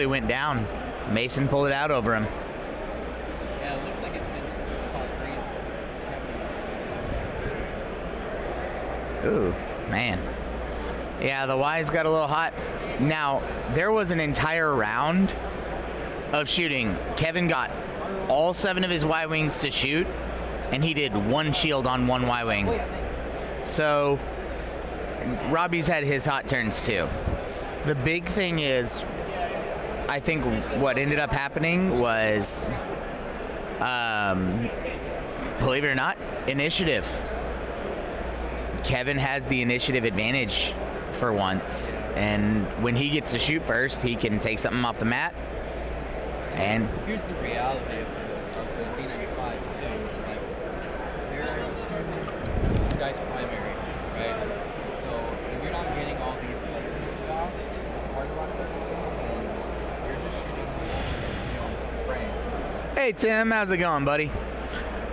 Speaker 1: went down. Mason pulled it out over him.
Speaker 2: Yeah, it looks like it's been just pot green.
Speaker 1: Ooh, man. Yeah, the Y's got a little hot. Now, there was an entire round of shooting. Kevin got all 7 of his Y-Wings to shoot, and he did 1 shield on 1 Y-Wing. So, Robbie's had his hot turns too. The big thing is, I think what ended up happening was, believe it or not, initiative. Kevin has the initiative advantage for once, and when he gets to shoot first, he can take something off the mat. And
Speaker 2: here's the reality of the Z95 too. It's like there are two dice primary, right? So if you're not getting all these customers And you're just shooting, frame.
Speaker 1: Hey Tim, how's it going, buddy?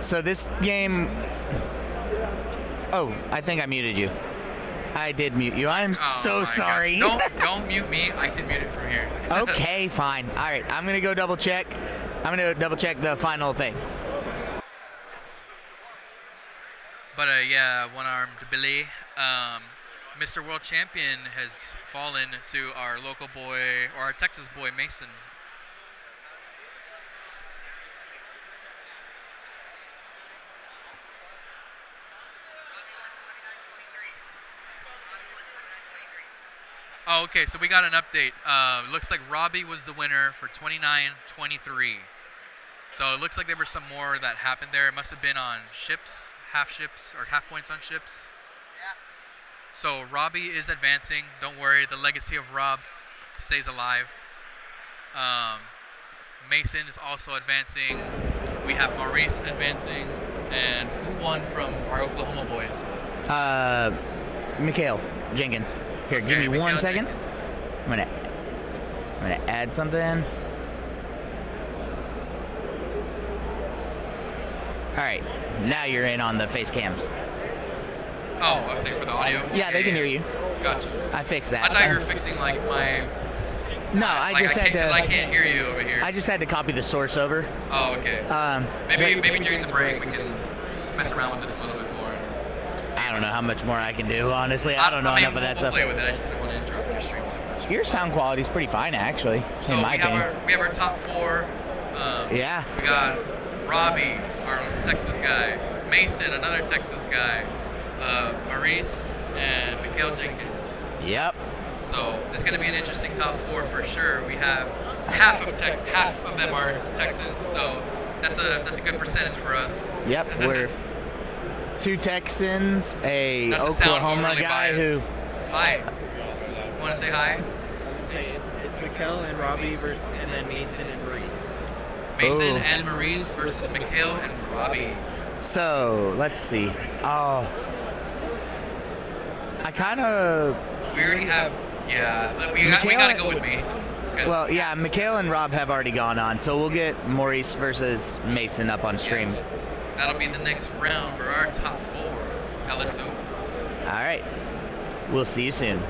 Speaker 1: So this game. Oh, I think I muted you. I did mute you. I'm so
Speaker 3: my
Speaker 1: sorry.
Speaker 3: gosh. Don't mute me. I can mute it from here.
Speaker 1: Okay, fine. All right, I'm gonna go double check. I'm gonna double check the final thing.
Speaker 3: But yeah, one-armed Billy, Mr. World Champion has fallen to our local boy, or our Texas boy, Mason. Oh, okay, so we got an update. Looks like Robbie was the winner for 29-23. So it looks like there were some more that happened there. It must have been on ships, or half points on ships. So Robbie is advancing. Don't worry, the legacy of Rob stays alive. Mason is also advancing. We have Maurice advancing. And who won from our Oklahoma boys?
Speaker 1: Mikhail Jenkins. Here, give me
Speaker 3: Mikhail
Speaker 1: 1 second.
Speaker 3: Jenkins.
Speaker 1: I'm gonna add something. All right, now you're in on the face cams.
Speaker 3: Oh, I was saying for the audio?
Speaker 1: Yeah, they can hear you.
Speaker 3: Gotcha.
Speaker 1: I fixed that.
Speaker 3: I thought you were fixing like my...
Speaker 1: No, I just had to.
Speaker 3: I can't hear you over here.
Speaker 1: I just had to copy the source over.
Speaker 3: Oh, okay. Maybe during the break we can just mess around with this a little bit more.
Speaker 1: I don't know how much more I can do, honestly. I don't know enough of that stuff.
Speaker 3: We'll play with it. I just didn't want to interrupt your stream too much.
Speaker 1: Your sound quality is pretty fine, actually,
Speaker 3: So
Speaker 1: in my opinion.
Speaker 3: we have our top four.
Speaker 1: Yeah.
Speaker 3: We got Robbie, our Texas guy. Mason, another Texas guy. Maurice and Mikhail Jenkins.
Speaker 1: Yep.
Speaker 3: So it's going to be an interesting top four for sure. We have half of them are Texans, so that's a good percentage for us.
Speaker 1: Yep. We're 2 Texans, a
Speaker 3: Not to sound
Speaker 1: Oklahoma
Speaker 3: overly
Speaker 1: guy
Speaker 3: biased.
Speaker 1: who.
Speaker 3: Hi. Want to say hi?
Speaker 2: Say it's Mikhail and Robbie versus, and then Mason and Maurice.
Speaker 3: Mason
Speaker 1: Oh.
Speaker 3: and Maurice versus Mikhail and Robbie.
Speaker 1: So let's see. Oh. I kind of.
Speaker 3: We already have. Yeah, we
Speaker 1: Mikhail-
Speaker 3: gotta go with Mason. 'cause
Speaker 1: Well, yeah, Mikhail and Rob have already gone on, so we'll get Maurice versus Mason up on stream.
Speaker 3: that'll be the next round for our top four. LSO.
Speaker 1: All right. We'll see you soon.